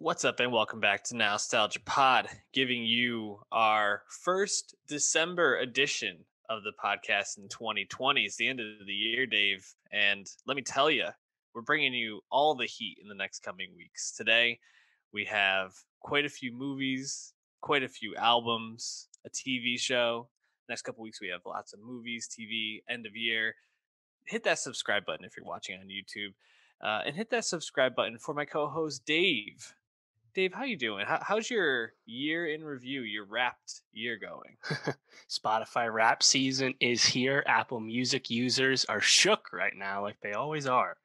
What's up, and welcome back to Nowstalgia Pod, giving you our first December edition of the podcast in 2020. It's the end of the year, Dave, and let me tell you, we're bringing you all the heat in the next coming weeks. Today, we have quite a few movies, quite a few albums, a TV show. Next couple weeks, we have lots of movies, TV, end of year. Hit that subscribe button if you're watching on YouTube, and hit that subscribe button for my co-host Dave. Dave, how you doing? How's your year in review, your wrapped year going? Spotify rap season is here. Apple Music users are shook right now, like they always are.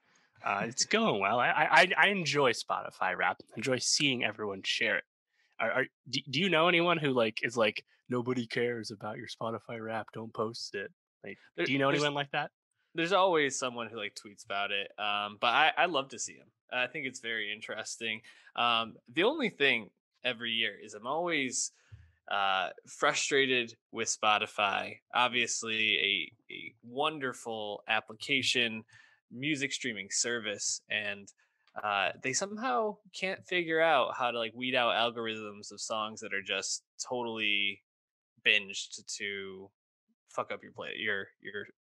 It's going well. I enjoy Spotify rap. I enjoy seeing everyone share it. Do you know anyone who is like nobody cares about your Spotify rap? Don't post it. Like, There, do you know there's anyone like that? there's always someone who like tweets about it, but I love to see them. I think it's very interesting. The only thing every year is I'm always frustrated with Spotify. Obviously, a wonderful application, music streaming service, and they somehow can't figure out how to like weed out algorithms of songs that are just totally binged to fuck up your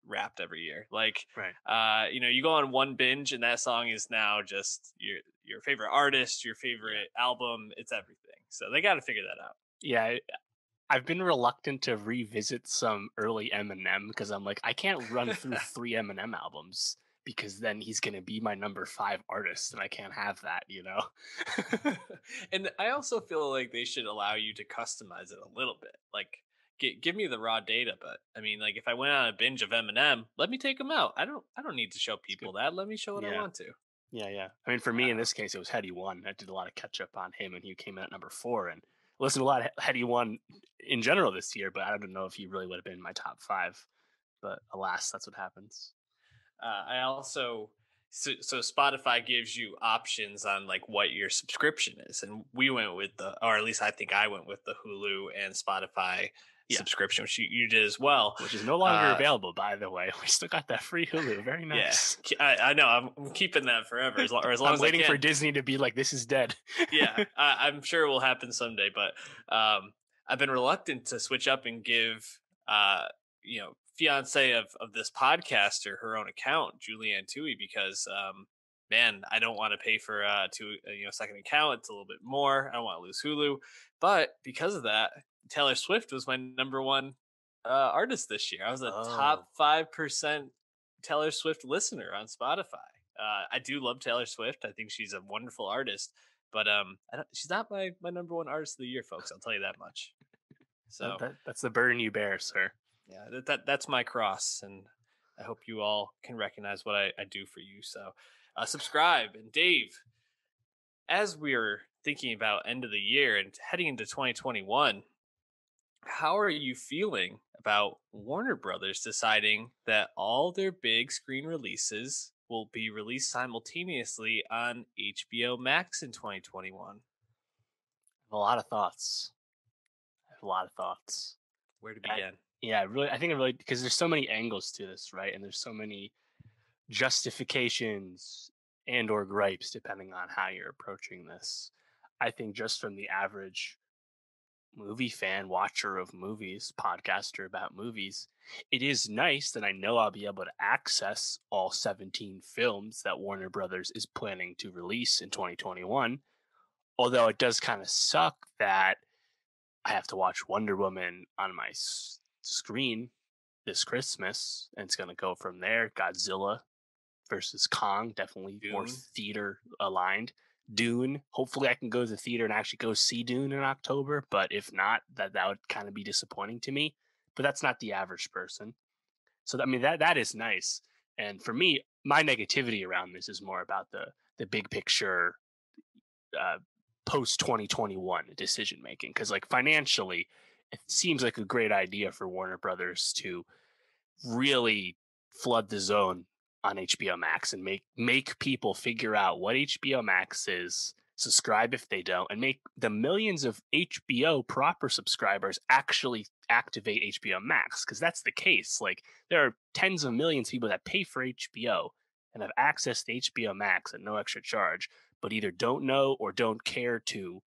wrapped every year. Like Right. you go on one binge and that song is now just your favorite artist, your Yeah. favorite album, it's everything. So they got to figure that out. Yeah. I've been reluctant to revisit some early Eminem because I'm like, I can't run through three Eminem albums because then he's gonna be my number five artist, and I can't have that, you know. And I also feel like they should allow you to customize it a little bit. Like give me the raw data, but I mean like if I went on a binge of Eminem, let me take them out. I don't need to show It's good. people that. Let me show what I Yeah, want to. yeah. I mean, for me in this case, it was Heady One. I did a lot of catch up on him, and he came in at number four. And listened to a lot of Heady One in general this year, but I don't know if he really would have been in my top five. But alas, that's what happens. I also so Spotify gives you options on like what your subscription is, and we went with or at least I think I went with the Hulu and Spotify Yeah, subscription, which you did as well. which is no longer Uh, available, by the way. We still got that free Hulu. Very yeah, nice. I know I'm keeping that forever or as long I'm as I waiting for can. Disney to be like, this is dead. Yeah, I'm sure it will happen someday, but I've been reluctant to switch up and give fiance of this podcaster her own account, Julianne Tui, because man, I don't want to pay for second account. It's a little bit more. I don't want to lose Hulu, but because of that, Taylor Swift was my number one artist this year. I was a top Oh, 5% Taylor Swift listener on Spotify. I do love Taylor Swift. I think she's a wonderful artist, but she's not my number one artist of the year, folks. I'll tell you that much. So that's the burden you bear, sir. yeah, that's my cross, and I hope you all can recognize what I do for you. So subscribe. And Dave, as we're thinking about end of the year and heading into 2021, how are you feeling about Warner Brothers deciding that all their big screen releases will be released simultaneously on HBO Max in 2021? I have a lot of thoughts. I have a lot of thoughts. Where to I, begin? yeah, really, I think I really because there's so many angles to this, right? And there's so many justifications and or gripes depending on how you're approaching this. I think just from the average movie fan, watcher of movies, podcaster about movies, it is nice that I know I'll be able to access all 17 films that Warner Brothers is planning to release in 2021. Although it does kind of suck that I have to watch Wonder Woman on my screen this Christmas, and it's going to go from there. Godzilla versus Kong, definitely more Dune. theater aligned. Dune, hopefully I can go to the theater and actually go see Dune in October, but if not, that would kind of be disappointing to me. But that's not the average person. So I mean that is nice. And for me, my negativity around this is more about the big picture uh, post 2021 decision making, because like financially it seems like a great idea for Warner Brothers to really flood the zone on HBO Max and make people figure out what HBO Max is, subscribe if they don't, and make the millions of HBO proper subscribers actually activate HBO Max, because that's the case. Like there are tens of millions of people that pay for HBO and have access to HBO Max at no extra charge, but either don't know or don't care to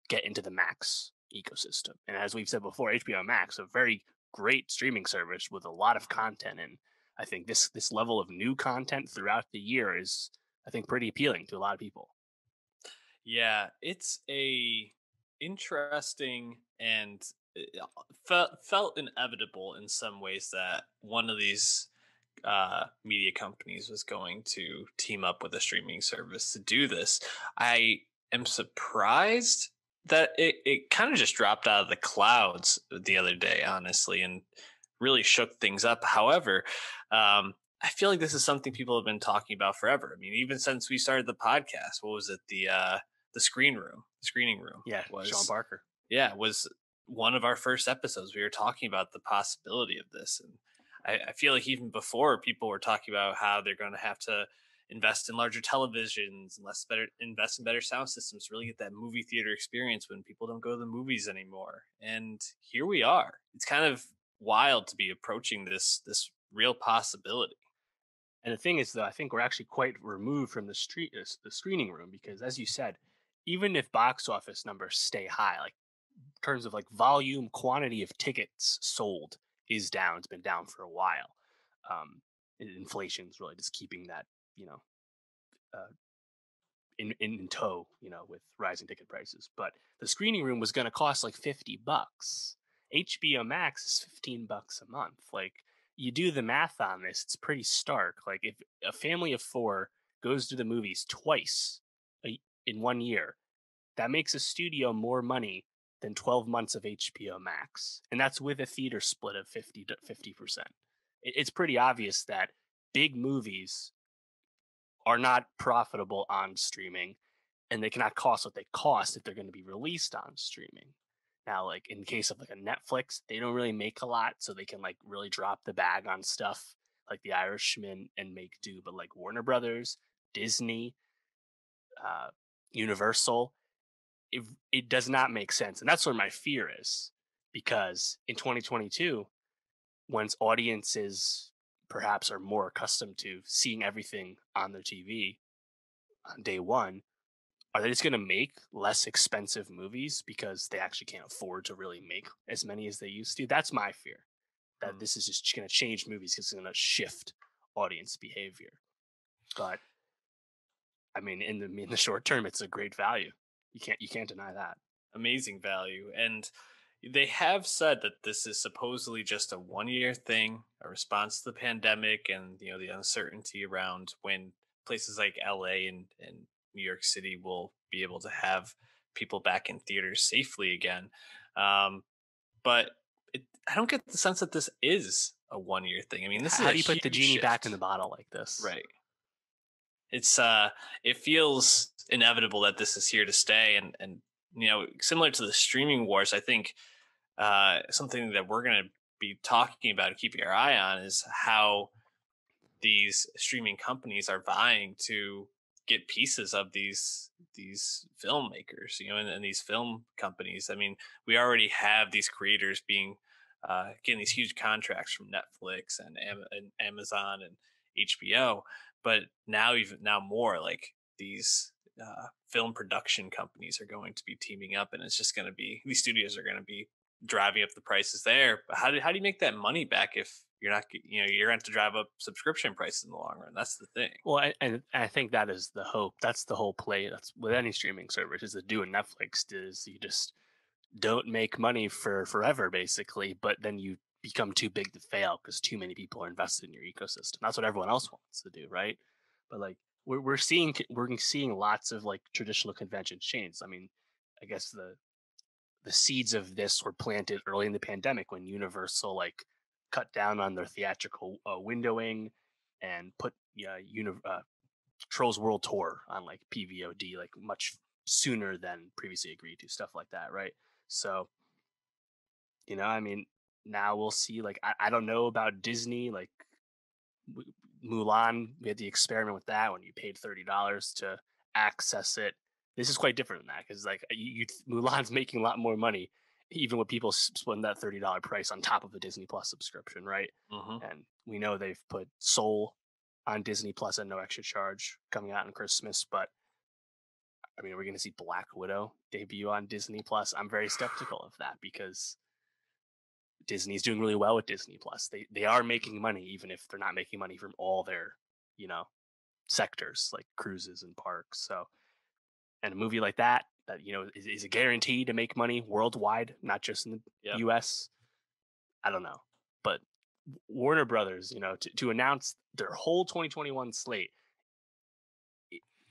get into the Max ecosystem. And as we've said before, HBO Max, a very great streaming service with a lot of content. And I think this level of new content throughout the year is, I think, pretty appealing to a lot of people. Yeah, it's a interesting and felt inevitable in some ways that one of these media companies was going to team up with a streaming service to do this. I am surprised that it kind of just dropped out of the clouds the other day, honestly, and really shook things up. However, I feel like this is something people have been talking about forever. I mean, even since we started the podcast, what was it? The screening room Yeah, Sean was Parker. was one of our first episodes. We were talking about the possibility of this, and I feel like even before, people were talking about how they're going to have to invest in larger televisions and invest in better sound systems to really get that movie theater experience when people don't go to the movies anymore. And here we are. It's kind of wild to be approaching this real possibility. And the thing is, though, I think we're actually quite removed from the screening room because, as you said, even if box office numbers stay high, like in terms of like volume, quantity of tickets sold is down. It's been down for a while. Inflation's really just keeping that, you know, uh, in tow, with rising ticket prices. But the screening room was going to cost like $50. HBO Max is $15 a month. Like, you do the math on this, it's pretty stark. Like, if a family of four goes to the movies twice in 1 year, that makes a studio more money than 12 months of HBO Max. And that's with a theater split of 50%. It's pretty obvious that big movies are not profitable on streaming, and they cannot cost what they cost if they're going to be released on streaming. Now, like in case of like a Netflix, they don't really make a lot, so they can like really drop the bag on stuff like The Irishman and make do. But like Warner Brothers, Disney, uh, Universal, it does not make sense, and that's where my fear is, because in 2022, once audiences perhaps are more accustomed to seeing everything on their TV on day one, are they just going to make less expensive movies because they actually can't afford to really make as many as they used to? That's my fear. That Hmm. this is just going to change movies because it's going to shift audience behavior. But I mean, in the short term, it's a great value. You can't deny that. Amazing value. And they have said that this is supposedly just a 1 year thing, a response to the pandemic and the uncertainty around when places like LA and New York City will be able to have people back in theaters safely again. Um, but I don't get the sense that this is a 1 year thing. I mean, this is How a do you put the huge genie back in shift, the bottle like this? right? It's it feels inevitable that this is here to stay, and similar to the streaming wars, I think something that we're going to be talking about and keeping our eye on is how these streaming companies are vying to get pieces of these filmmakers, and these film companies. I mean, we already have these creators being getting these huge contracts from Netflix and Amazon and HBO, but now more like these film production companies are going to be teaming up, and it's just going to be these studios are going to be driving up the prices there. But how do you make that money back if you're not you're going to drive up subscription prices in the long run? That's the thing. Well, and I think that is the hope. That's the whole play. That's with any streaming service, is to do what Netflix does. You just don't make money for forever, basically, but then you become too big to fail because too many people are invested in your ecosystem. That's what everyone else wants to do, right? But like we're seeing lots of like traditional conventions change. I mean, I guess the seeds of this were planted early in the pandemic when Universal like cut down on their theatrical windowing and put Trolls World Tour on like PVOD like much sooner than previously agreed to, stuff like that, right? So, I mean, now we'll see. Like, I don't know about Disney. Like, Mulan, we had the experiment with that when you paid $30 to access it. This is quite different than that because, like, Mulan's making a lot more money, even with people splitting that $30 price on top of the Disney Plus subscription, right? Hmm. And we know they've put Soul on Disney Plus at no extra charge coming out on Christmas, but I mean, we're going to see Black Widow debut on Disney Plus. I'm very skeptical of that because Disney's doing really well with Disney Plus. They are making money, even if they're not making money from all their, you know, sectors like cruises and parks. So, and a movie like that, is a guarantee to make money worldwide, not just in the Yep. U.S. I don't know, but Warner Brothers, to announce their whole 2021 slate,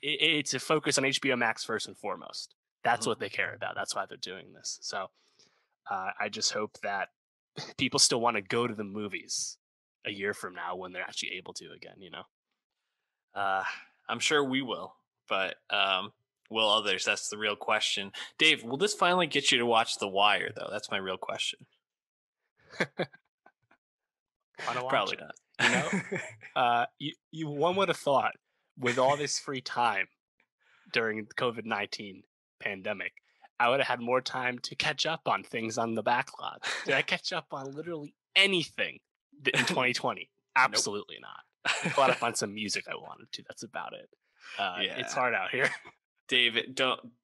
it's a focus on HBO Max first and foremost. That's what they care about. That's why they're doing this. So I just hope that people still want to go to the movies a year from now when they're actually able to again. I'm sure we will, but will others? That's the real question. Dave, will this finally get you to watch The Wire, though? That's my real question. Want to watch Probably it? not. One would have thought with all this free time during the COVID-19 pandemic, I would have had more time to catch up on things on the backlog. Did I catch up on literally anything in 2020? Absolutely not. I caught up on some music I wanted to. That's about it. It's hard out here. David,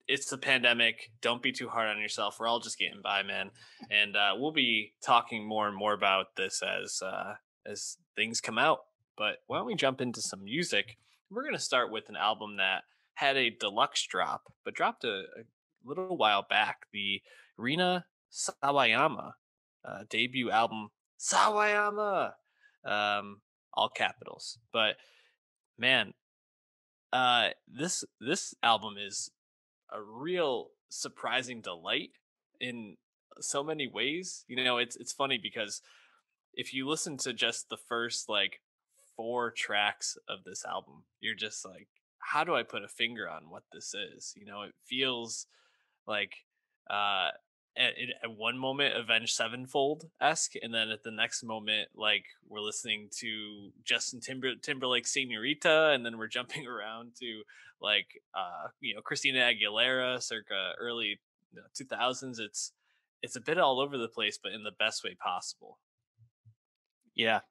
it's the pandemic. Don't be too hard on yourself. We're all just getting by, man. And we'll be talking more and more about this as things come out. But why don't we jump into some music? We're going to start with an album that had a deluxe drop, but dropped a little while back. The Rina Sawayama debut album, Sawayama, all capitals. But man, this album is a real surprising delight in so many ways. It's funny because if you listen to just the first like 4 tracks of this album, you're just like, how do I put a finger on what this is? It feels like uh at one moment Avenged Sevenfold esque, and then at the next moment, like we're listening to Justin Timberlake Senorita, and then we're jumping around to like Christina Aguilera circa early 2000s. It's a bit all over the place, but in the best way possible. Yeah.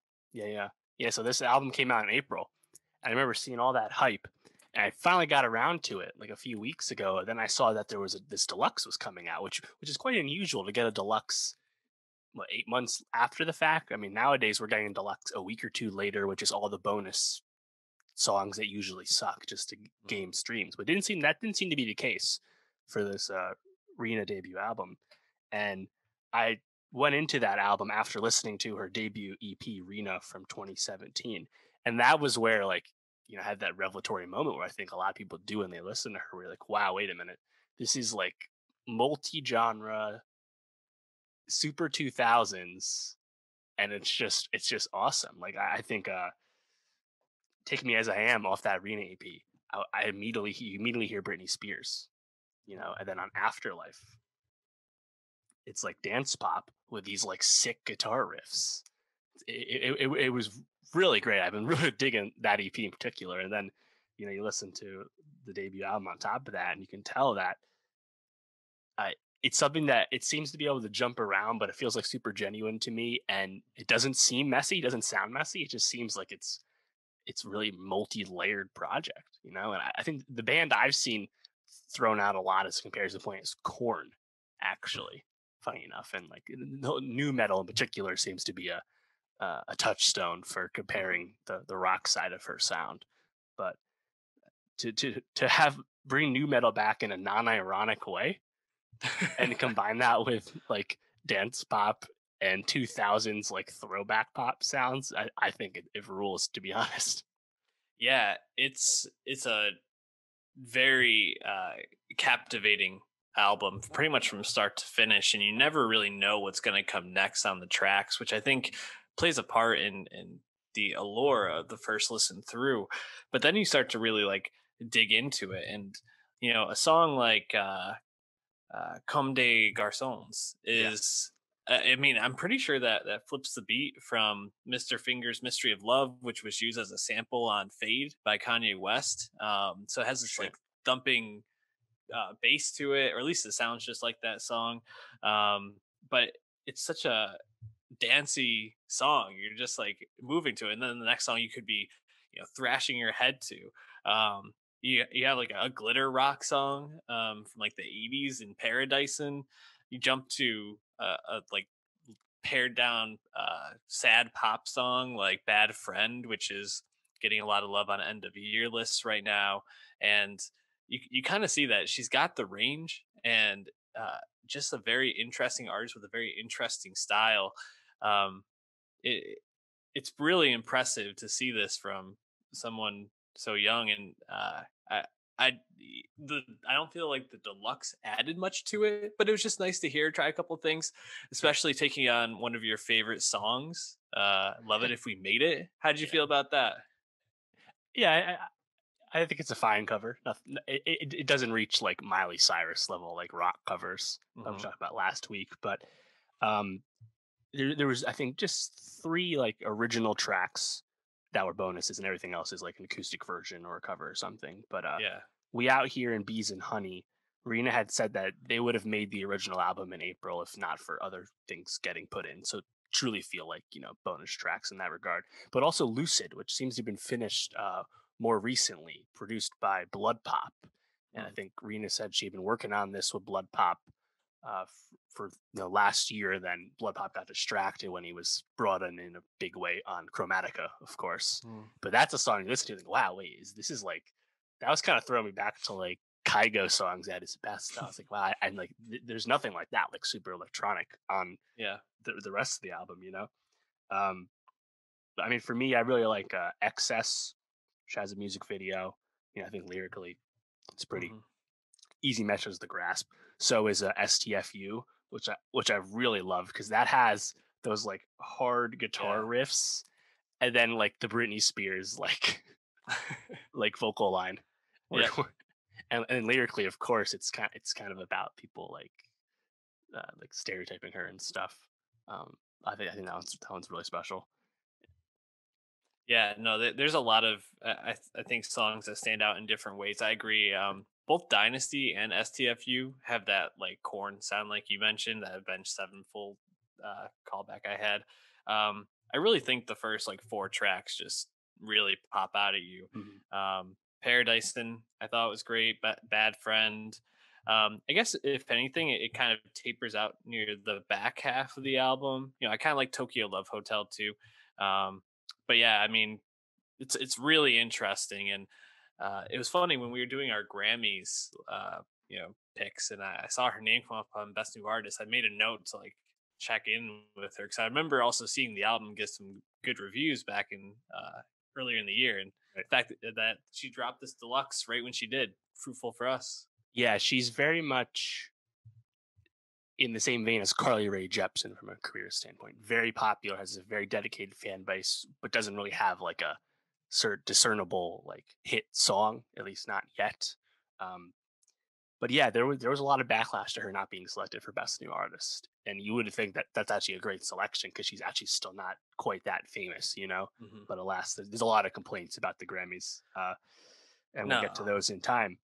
So this album came out in April. I remember seeing all that hype, and I finally got around to it like a few weeks ago. Then I saw that there was this deluxe was coming out, which is quite unusual to get a deluxe 8 months after the fact. I mean, nowadays we're getting deluxe a week or two later, which is all the bonus songs that usually suck just to game streams. But didn't seem to be the case for this Rina debut album. And I went into that album after listening to her debut EP Rina from 2017, and that was where I had that revelatory moment where I think a lot of people do when they listen to her. We're like, wow, wait a minute, this is like multi-genre, super 2000s, and it's just awesome. Like I think Take Me As I Am off that Rina EP, I immediately hear Britney Spears, and then on Afterlife, it's like dance pop with these like sick guitar riffs. It was really great. I've been really digging that EP in particular, and then you listen to the debut album on top of that, and you can tell that it's something that it seems to be able to jump around, but it feels like super genuine to me, and it doesn't seem messy. It doesn't sound messy. It just seems like it's really multi-layered project, and I think the band I've seen thrown out a lot as a comparison point is Korn, actually, funny enough, and like new metal in particular seems to be a touchstone for comparing the rock side of her sound. But to have bring new metal back in a non-ironic way and combine that with like dance pop and 2000s like throwback pop sounds, I think it rules, to be honest. Yeah, it's a very captivating album, pretty much from start to finish, and you never really know what's going to come next on the tracks, which I think plays a part in the allure of the first listen through. But then you start to really like dig into it, and a song like Comme des Garçons is I mean, I'm pretty sure that flips the beat from Mr. Finger's Mystery of Love, which was used as a sample on Fade by Kanye West. So it has this like thumping bass to it, or at least it sounds just like that song. But it's such a dancey song. You're just like moving to it. And then the next song you could be, thrashing your head to. you have like a glitter rock song from like the 80s in Paradise, and you jump to a like pared down sad pop song like Bad Friend, which is getting a lot of love on end of year lists right now. And you kind of see that she's got the range, and just a very interesting artist with a very interesting style. um it, it's really impressive to see this from someone so young. And I I I don't feel like the deluxe added much to it, but it was just nice to hear try a couple things, Right. especially taking on one of your favorite songs. Love it if we made it. How did you Yeah. feel about that? Yeah, I think it's a fine cover. It doesn't reach like Miley Cyrus level like rock covers that we Hmm. talked about last week, but um, there was I think just three like original tracks that were bonuses, and everything else is like an acoustic version or a cover or something. But Yeah. We Out Here and Bees and Honey, Rena had said that they would have made the original album in April if not for other things getting put in. So truly feel like, bonus tracks in that regard. But also Lucid, which seems to have been finished more recently, produced by Blood Pop. And I Mm. think Rena said she'd been working on this with Blood Pop for last year. Then Blood Pop got distracted when he was brought in a big way on Chromatica, of course. Mm. But that's a song you listen to, and think, wow, wait, this is like that was kind of throwing me back to like Kygo songs at his best. I was like, wow, I'm like, there's nothing like that, like super electronic on Yeah. the rest of the album. Um, but I mean, for me, I really like Excess, which has a music video. I think lyrically, it's pretty Hmm. easy measures the grasp. So is STFU, which I really love because that has those like hard guitar Yeah. riffs, and then like the Britney Spears like vocal line, where, Yeah. and lyrically, of course, it's kind of about people like stereotyping her and stuff. Um, I think that one's really special. Yeah, no, there's a lot of I think songs that stand out in different ways. I agree. Both Dynasty and STFU have that like corn sound, like you mentioned, that Avenged Sevenfold callback I had. I really think the first like four tracks just really pop out at you. Mhm. Paradise, I thought was great, but Bad Friend. I guess if anything, it kind of tapers out near the back half of the album. I kind of like Tokyo Love Hotel too. But yeah, I mean, it's really interesting. And it was funny when we were doing our Grammys, picks, and I saw her name come up on Best New Artist. I made a note to like check in with her because I remember also seeing the album get some good reviews back in earlier in the year, and Right. the fact that she dropped this deluxe right when she did, fruitful for us. Yeah, she's very much in the same vein as Carly Rae Jepsen from a career standpoint. Very popular, has a very dedicated fan base, but doesn't really have like a discernible like hit song, at least not yet. Um, but yeah, there was a lot of backlash to her not being selected for Best New Artist, and you would think that that's actually a great selection because she's actually still not quite that famous. Hmm. But alas, there's a lot of complaints about the Grammys, and we'll get to No. those in time.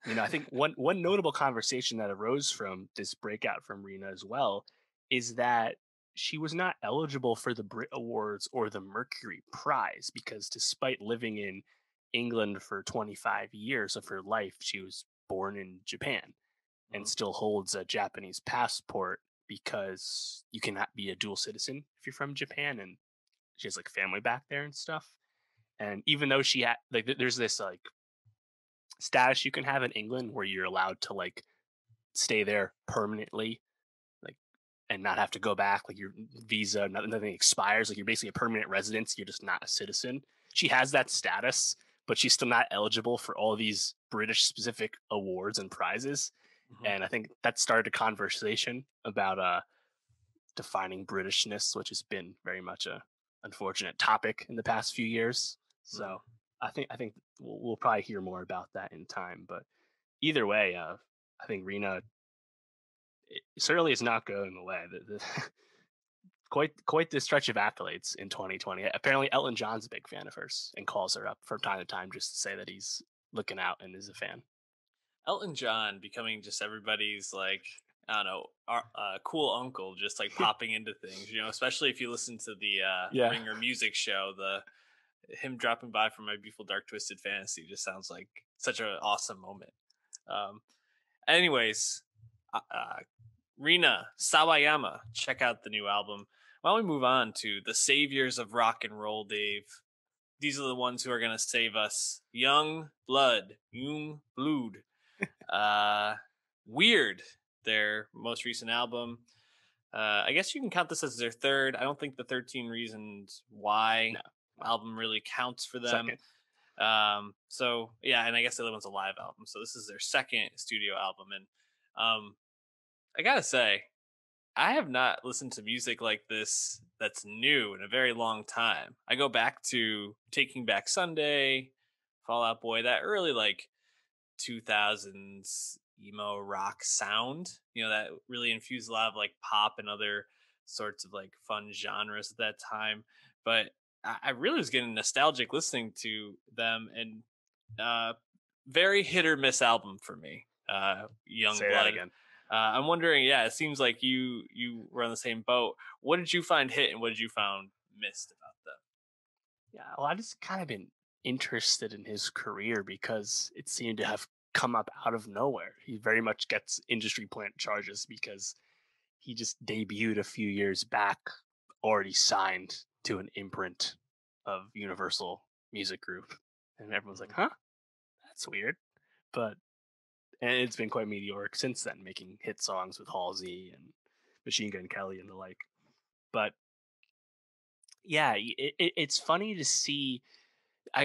I think one notable conversation that arose from this breakout from Rena as well is that she was not eligible for the Brit Awards or the Mercury Prize because despite living in England for 25 years of her life, she was born in Japan and Mhm. still holds a Japanese passport because you cannot be a dual citizen if you're from Japan, and she has like family back there and stuff. And even though she had like there's this like status you can have in England where you're allowed to like stay there permanently, like and not have to go back. Like your visa, nothing expires. Like you're basically a permanent resident. You're just not a citizen. She has that status, but she's still not eligible for all these British specific awards and prizes. Mhm. And I think that started a conversation about defining Britishness, which has been very much a unfortunate topic in the past few years. Mm. So I think we'll probably hear more about that in time. But either way, I think Rena certainly is not going away. Quite the stretch of accolades in 2020. Apparently, Elton John's a big fan of hers and calls her up from time to time just to say that he's looking out and is a fan. Elton John becoming just everybody's like, I don't know, cool uncle, just like popping into things. Especially if you listen to the Yeah, Ringer music show. him dropping by for my beautiful dark twisted fantasy just sounds like such an awesome moment. Um, anyways, Rina Sawayama, check out the new album. Why don't we move on to the saviors of rock and roll, Dave? These are the ones who are going to save us. Yungblud. Uh, Weird, their most recent album. I guess you can count this as their third. I don't think the 13 Reasons Why album really counts for them. Second. So yeah, and I guess the other one's a live album. So this is their second studio album, and I gotta say, I have not listened to music like this that's new in a very long time. I go back to Taking Back Sunday, Fall Out Boy, that early like 2000s emo rock sound, that really infused a lot of like pop and other sorts of like fun genres at that time. But I really was getting nostalgic listening to them, and uh, very hit or miss album for me. Young Say that Blood. again. I'm wondering. Yeah, it seems like you were on the same boat. What did you find hit, and what did you found missed about them? Yeah, well, I just kind of been interested in his career because it seemed to have come up out of nowhere. He very much gets industry plant charges because he just debuted a few years back, already signed to an imprint of Universal Music Group. And everyone's like, Mhm. huh? That's weird. But and it's been quite meteoric since then, making hit songs with Halsey and Machine Gun Kelly and the like. But yeah, it's funny to see.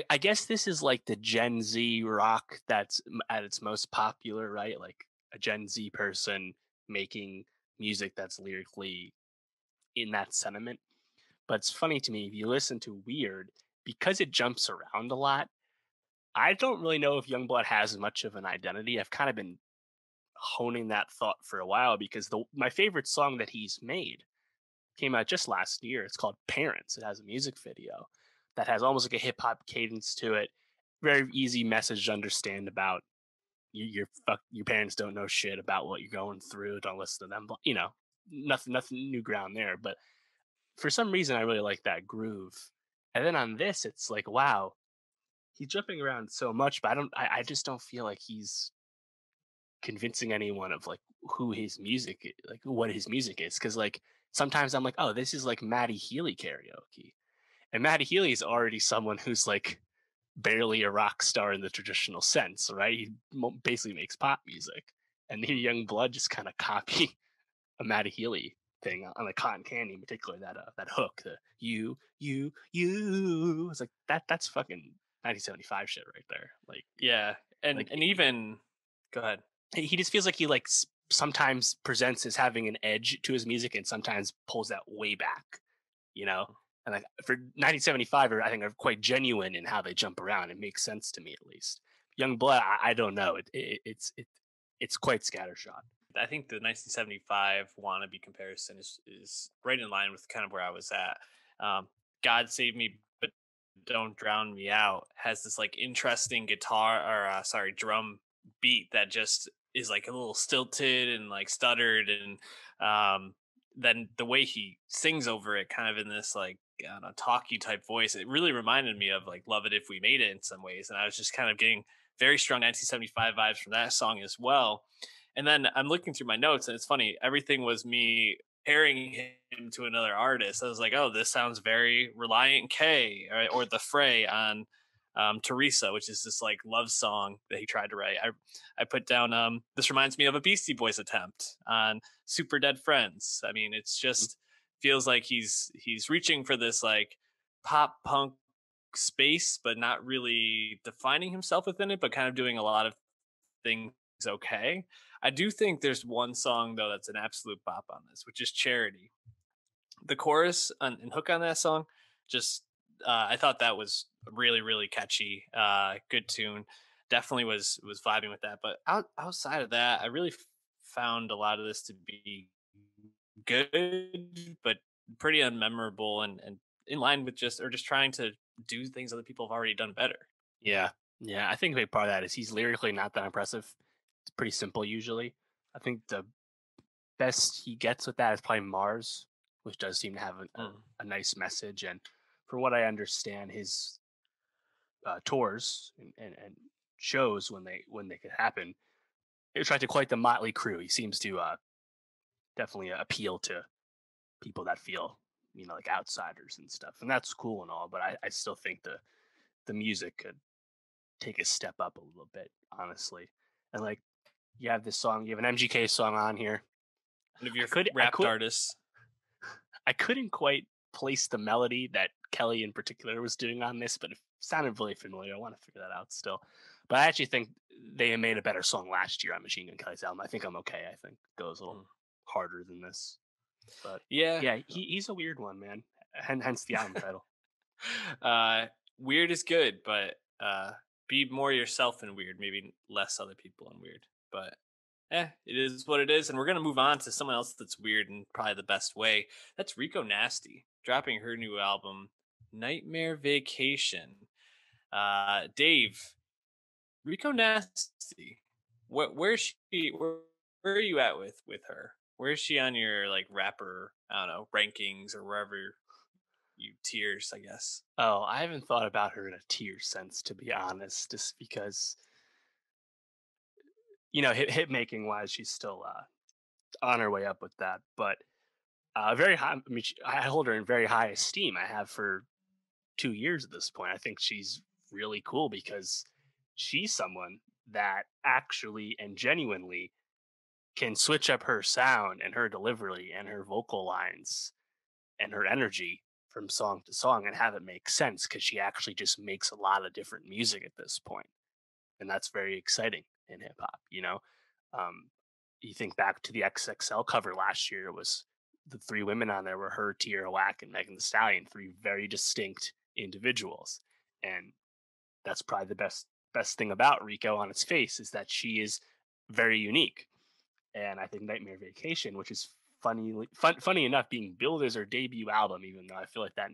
I guess this is like the Gen Z rock that's at its most popular, right? Like a Gen Z person making music that's lyrically in that sentiment. But it's funny to me if you listen to Weird, because it jumps around a lot. I don't really know if Youngblood has much of an identity. I've kind of been honing that thought for a while because my favorite song that he's made came out just last year. It's called Parents. It has a music video that has almost like a hip hop cadence to it. Very easy message to understand about your parents don't know shit about what you're going through. Don't listen to them. Nothing new ground there. But for some reason, I really like that groove. And then on this, it's like, wow, he's jumping around so much, but I just don't feel like he's convincing anyone of like like what his music is. Cause like sometimes I'm like, oh, this is like Matty Healy karaoke. And Matty Healy is already someone who's like barely a rock star in the traditional sense, right? He basically makes pop music. And here Mhm. Young Blood just kind of copy a Matty Healy thing on like Cotton Candy in particular, that hook, the you. It's like that's fucking 1975 shit right there. Yeah, and Like and even go ahead. he just feels like he like sometimes presents as having an edge to his music and sometimes pulls that way back, you know. And like for 1975, I think are quite genuine in how they jump around. It makes sense to me at least. Young Blood, I don't know. It's quite scattershot. I think the 1975 wannabe comparison is right in line with kind of where I was at. God Save Me, but Don't Drown Me Out has this like interesting guitar or drum beat that just is like a little stilted and like stuttered, and then the way he sings over it, kind of in this like I don't know, talky type voice, it really reminded me of like Love It If We Made It in some ways, and I was just kind of getting very strong 1975 vibes from that song as well. And then I'm looking through my notes, and it's funny. Everything was me pairing him to another artist. I was like, "Oh, this sounds very Reliant K or The Fray on Teresa," which is this like love song that he tried to write. I put down this reminds me of a Beastie Boys attempt on Super Dead Friends. I mean, it's just feels like he's reaching for this like pop punk space, but not really defining himself within it, but kind of doing a lot of things okay. I do think there's one song though that's an absolute bop on this, which is Charity. The chorus and hook on that song, just I thought that was really catchy, good tune. Definitely was vibing with that. But outside of that, I really found a lot of this to be good, but pretty unmemorable and in line with just trying to do things other people have already done better. Yeah, yeah. I think a big part of that is he's lyrically not that impressive. It's pretty simple usually. I think the best he gets with that is probably Mars, which does seem to have a nice message. And from what I understand, his tours and shows when they could happen, he attracted quite the motley crew. He seems to definitely appeal to people that feel like outsiders and stuff, and that's cool and all. But I still think the music could take a step up a little bit, honestly. And like you have this song, you have an MGK song on here. One of your I could I rapped could artists. I couldn't quite place the melody that Kelly in particular was doing on this, but it sounded really familiar. I want to figure that out still. But I actually think they made a better song last year on Machine Gun Kelly's album. I think I'm okay. I think it goes a little Mm. harder than this. But Yeah. yeah, he's a weird one, man. Hence the album title. uh, Weird is good, but be more yourself and weird. Maybe less other people and weird. But it is what it is. And we're gonna move on to someone else that's weird in probably the best way. That's Rico Nasty dropping her new album, Nightmare Vacation. Dave, Rico Nasty. Where's she? Where are you at with her? Where is she on your like rapper? I don't know, rankings or wherever you tiers, I guess. Oh, I haven't thought about her in a tier sense, to be honest, just because hit making wise, she's still on her way up with that. But very high. I mean, I hold her in very high esteem. I have for 2 years at this point. I think she's really cool because she's someone that actually and genuinely can switch up her sound and her delivery and her vocal lines and her energy from song to song and have it make sense because she actually just makes a lot of different music at this point, and that's very exciting in hip hop. Um, you think back to the XXL cover last year, it was the three women on there were her, Tierra Whack, and Megan Thee Stallion, three very distinct individuals, and that's probably the best thing about Rico on its face is that she is very unique. And I think Nightmare Vacation, which is funny enough, being billed as her debut album, even though I feel like that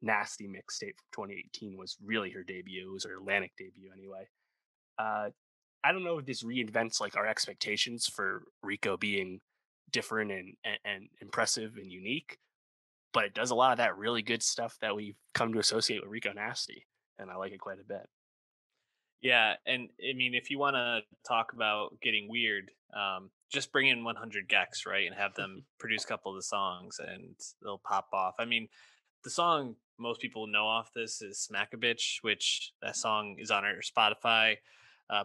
Nasty mixtape from 2018 was really her debut. It was her Atlantic debut anyway. Uh, I don't know if this reinvents like our expectations for Rico being different and impressive and unique, but it does a lot of that really good stuff that we've come to associate with Rico Nasty, and I like it quite a bit. Yeah, and I mean, if you want to talk about getting weird, just bring in 100 Gex, right, and have them produce a couple of the songs, and they'll pop off. I mean, the song most people know off this is "Smack a Bitch," which that song is on our Spotify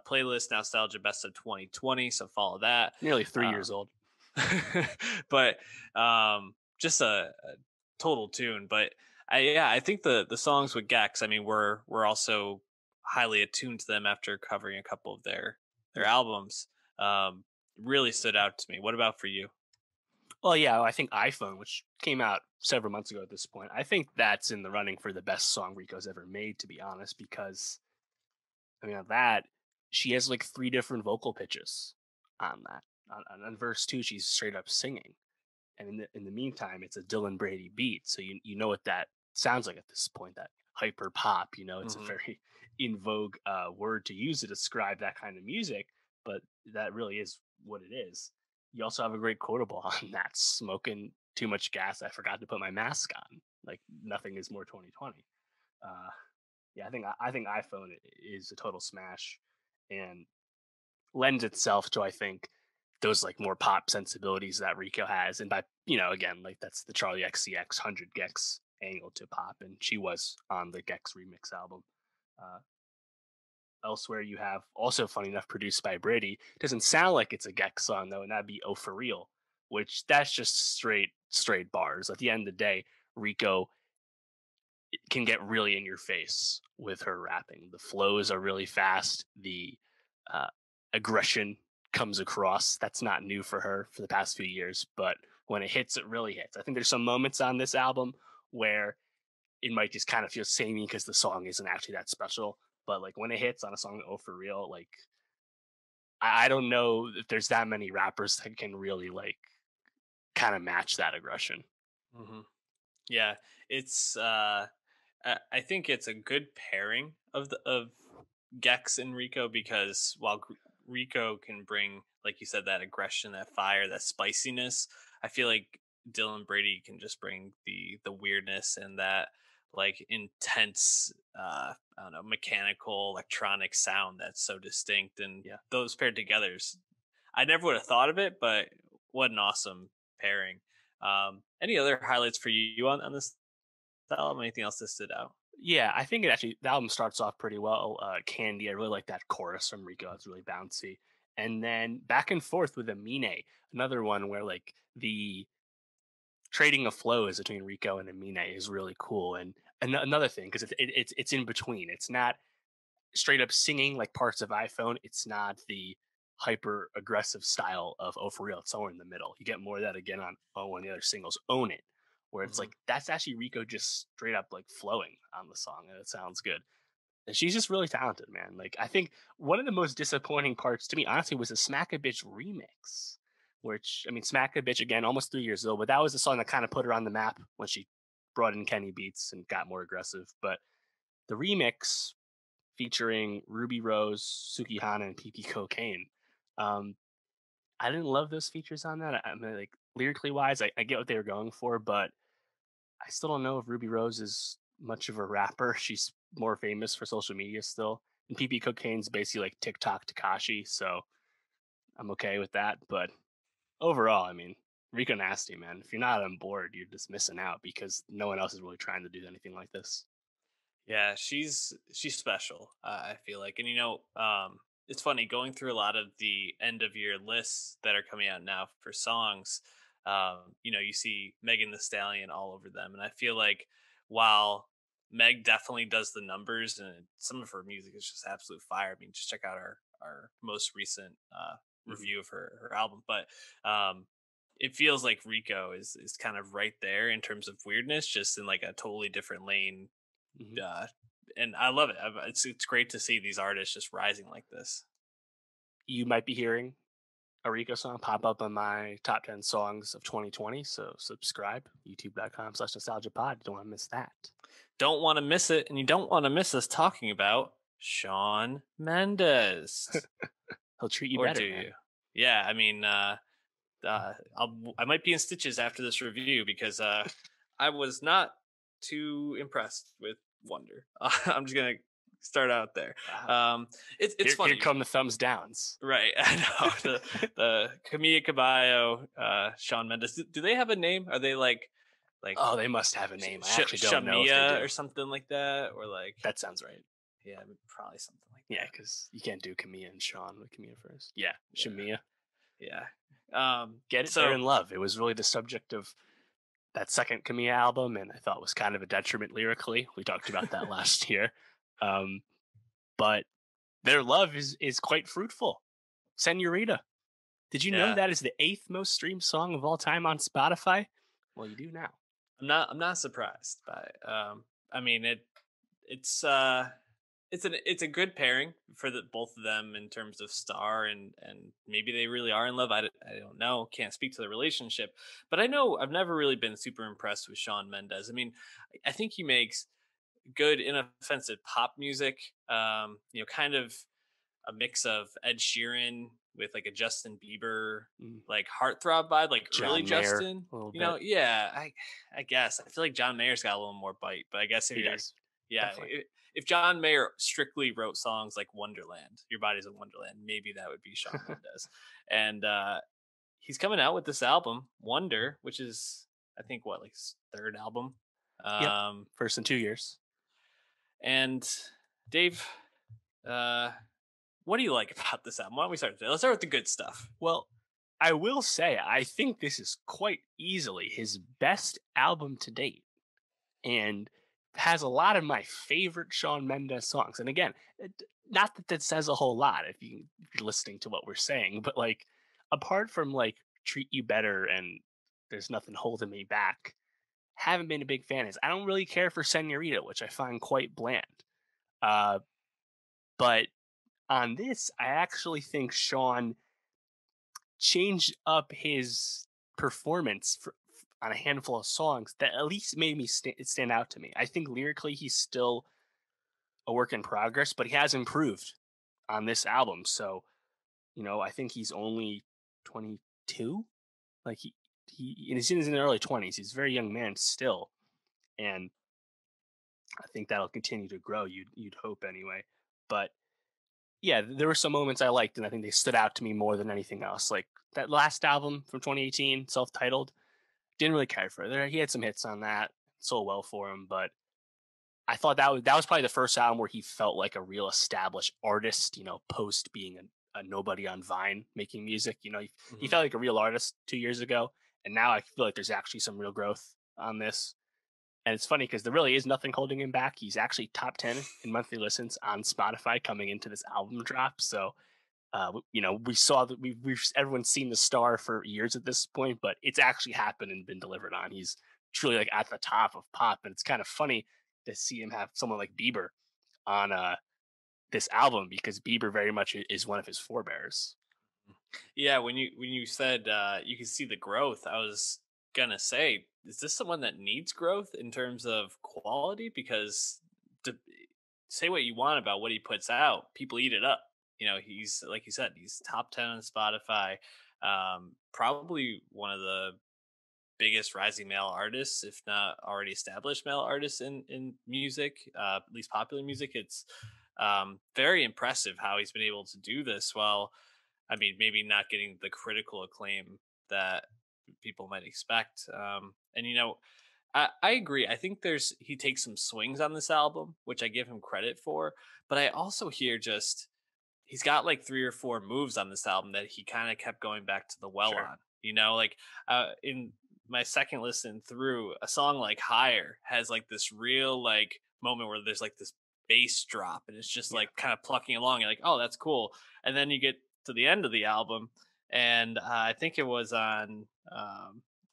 playlist, Nowstalgia Best of 2020. So follow that. Nearly 3 years Um, old. but just a total tune. But I think the songs with Gex, I mean, we're also highly attuned to them after covering a couple of their albums. Um, really stood out to me. What about for you? Well, yeah, I think iPhone, which came out several months ago at this point, I think that's in the running for the best song Rico's ever made, to be honest, because I mean, on that, she has like three different vocal pitches on that. On verse two, she's straight up singing. And in the meantime, it's a Dylan Brady beat. So you know what that sounds like at this point, that hyper pop, it's a Hmm. very in vogue word to use to describe that kind of music, but that really is what it is. You also have a great quotable on that, smoking too much gas. I forgot to put my mask on. Like nothing is more 2020. Uh, yeah, I think iPhone is a total smash and lends itself to I think those like more pop sensibilities that Rico has, and by again like that's the Charlie XCX 100 Gex angle to pop, and she was on the Gex remix album. Uh, Elsewhere, you have also funny enough produced by Brady. Doesn't sound like it's a Gex song though, and that'd be "Oh for Real," which that's just straight bars. At the end of the day, Rico can get really in your face with her rapping. The flows are really fast. The uh, aggression comes across. That's not new for her for the past few years, but when it hits, it really hits. I think there's some moments on this album where it might just kind of feel samey because the song isn't actually that special. But like when it hits on a song, "Oh for Real," like I don't know if there's that many rappers that can really like kind of match that aggression. Hmm. Yeah, it's I think it's a good pairing of Gex and Rico because while Rico can bring, like you said, that aggression, that fire, that spiciness, I feel like Dylan Brady can just bring the weirdness and that like intense I don't know, mechanical electronic sound that's so distinct, and Yeah. those paired together I never would have thought of it, but what an awesome pairing. Any other highlights for you on this album? Anything else that stood out? Yeah, I think it actually the album starts off pretty well. Candy, I really like that chorus from Rico. It's really bouncy, and then back and forth with Amine, another one where like the trading of flows between Rico and Amine is really cool. And another thing because it's in between. It's not straight up singing like parts of iPhone. It's not the hyper aggressive style of Oh For Real. It's somewhere in the middle. You get more of that again on one of the other singles, Own It, where it's Hmm. like that's actually Rico just straight up like flowing on the song, and it sounds good. And she's just really talented, man. Like I think one of the most disappointing parts to me, honestly, was the Smack a Bitch remix. Which I mean, Smack a Bitch again, almost 3 years old, but that was the song that kind of put her on the map when she brought in Kenny Beats and got more aggressive. But the remix featuring Ruby Rose, Sukihana, and PP Cocaine. Um, I didn't love those features on that. I mean, like lyrically wise, I get what they were going for, but I still don't know if Ruby Rose is much of a rapper. She's more famous for social media still. And PP Cocaine's basically like TikTok Takashi, so I'm okay with that. But overall, I mean, Rico Nasty, man. If you're not on board, you're just missing out because no one else is really trying to do anything like this. Yeah, she's special. I feel like, and it's funny going through a lot of the end of year lists that are coming out now for songs. You see Megan the Stallion all over them, and I feel like while Meg definitely does the numbers, and some of her music is just absolute fire. I mean, just check out our most recent Hmm. review of her album, but um, it feels like Rico is kind of right there in terms of weirdness, just in like a totally different lane, Hmm. uh, and I love it. It's great to see these artists just rising like this. You might be hearing a Rico song pop up on my top 10 songs of 2020. So subscribe, youtube.com/nostalgiapod. Don't want to miss that. Don't want to miss it, and you don't want to miss us talking about Shawn Mendes, He'll treat you or better, do man. you? Yeah, I mean, I might be in stitches after this review because I was not too impressed with Wonder. I'm just gonna start out there. Wow. Um, it's Here funny. come the thumbs downs. Right, I know the Camilla Cabello, Shawn Mendes. Do they have a name? Are they like Oh, they must have a name. I actually don't know if they Shamia do. or something like that, or like That sounds right. yeah, probably something like Yeah, that. because you can't do Camilla and Sean with Camilla first. Yeah, Yeah, Shamia. yeah. Get it? They're So in love. It was really the subject of that second Camilla album, and I thought was kind of a detriment lyrically. We talked about that last year. Um, but their love is quite fruitful. Senorita. Did you know yeah, that is the eighth most streamed song of all time on Spotify? Well, you do now. I'm not surprised by it. I mean it's it's a good pairing for the both of them in terms of star, and maybe they really are in love. I don't know, can't speak to the relationship, but I know I've never really been super impressed with Shawn Mendes. I mean, I think he makes good inoffensive pop music, kind of a mix of Ed Sheeran with like a Justin Bieber Mm, like heartthrob vibe, like early John Mayer, Justin. a little bit. Yeah, I guess I feel like John Mayer's got a little more bite, but I guess if He you're does. yeah, Definitely. if John Mayer strictly wrote songs like Wonderland, Your Body's a Wonderland, maybe that would be Shawn Mendes. And he's coming out with this album, Wonder, which is I think what like his third album. Yep. Um, First in 2 years. and Dave, uh, what do you like about this album? Why don't we start today? Let's start with the good stuff. Well, I will say, I think this is quite easily his best album to date and has a lot of my favorite Shawn Mendes songs. And again, not that that says a whole lot if you're listening to what we're saying, but like apart from like Treat You Better and There's Nothing Holding Me Back, haven't been a big fan is I don't really care for Senorita, which I find quite bland. Uh, but on this, I actually think Sean changed up his performance on a handful of songs that at least made me stand out to me. I think lyrically he's still a work in progress, but he has improved on this album. So, I think he's only 22. Like he's in his early 20s. He's a very young man still, and I think that'll continue to grow. You'd hope anyway. But yeah, there were some moments I liked, and I think they stood out to me more than anything else. Like that last album from 2018, self-titled, didn't really care for it. He had some hits on that, sold well for him, but I thought that was probably the first album where he felt like a real established artist. Post being a nobody on Vine making music. He Mhm. felt like a real artist 2 years ago, and now I feel like there's actually some real growth on this. And it's funny because there really is nothing holding him back. He's actually top 10 in monthly listens on Spotify coming into this album drop. So, we saw that we've everyone's seen the star for years at this point, but it's actually happened and been delivered on. He's truly like at the top of pop, and it's kind of funny to see him have someone like Bieber on this album because Bieber very much is one of his forebears. Yeah, when you said you can see the growth, I was gonna say, is this someone that needs growth in terms of quality? Because to say what you want about what he puts out, people eat it up. He's like you said, he's top 10 on Spotify. Probably one of the biggest rising male artists, if not already established male artists in music, at least popular music. It's very impressive how he's been able to do this. Well, I mean, maybe not getting the critical acclaim that people might expect. And I agree. I think he takes some swings on this album, which I give him credit for. But I also hear just he's got like three or four moves on this album that he kind of kept going back to the well Sure. on. Like in my second listen through, a song like Higher has like this real like moment where there's like this bass drop and it's just Yeah. like kind of plucking along. You're like, oh, that's cool. And then you get to the end of the album, and I think it was on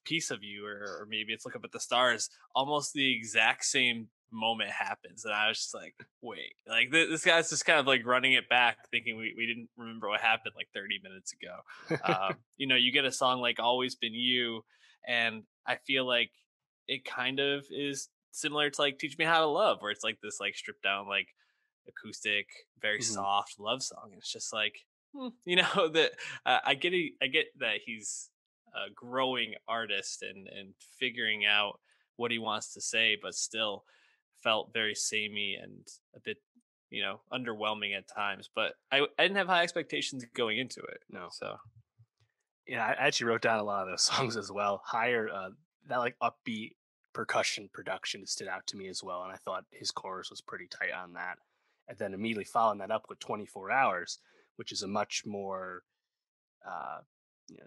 Piece of You, or maybe it's Look Up at the Stars. Almost the exact same moment happens, and I was just like, wait, like this guy's just kind of like running it back, thinking we didn't remember what happened like 30 minutes ago. You get a song like Always Been You, and I feel like it kind of is similar to like Teach Me How to Love, where it's like this like stripped down like acoustic, very Hmm. soft love song. It's just like, that I get that he's a growing artist and figuring out what he wants to say, but still felt very samey and a bit, underwhelming at times. But I didn't have high expectations going into it. No. So Yeah, I actually wrote down a lot of those songs as well. Higher, that like upbeat percussion production stood out to me as well, and I thought his chorus was pretty tight on that. And then immediately following that up with 24 Hours, which is a much more uh,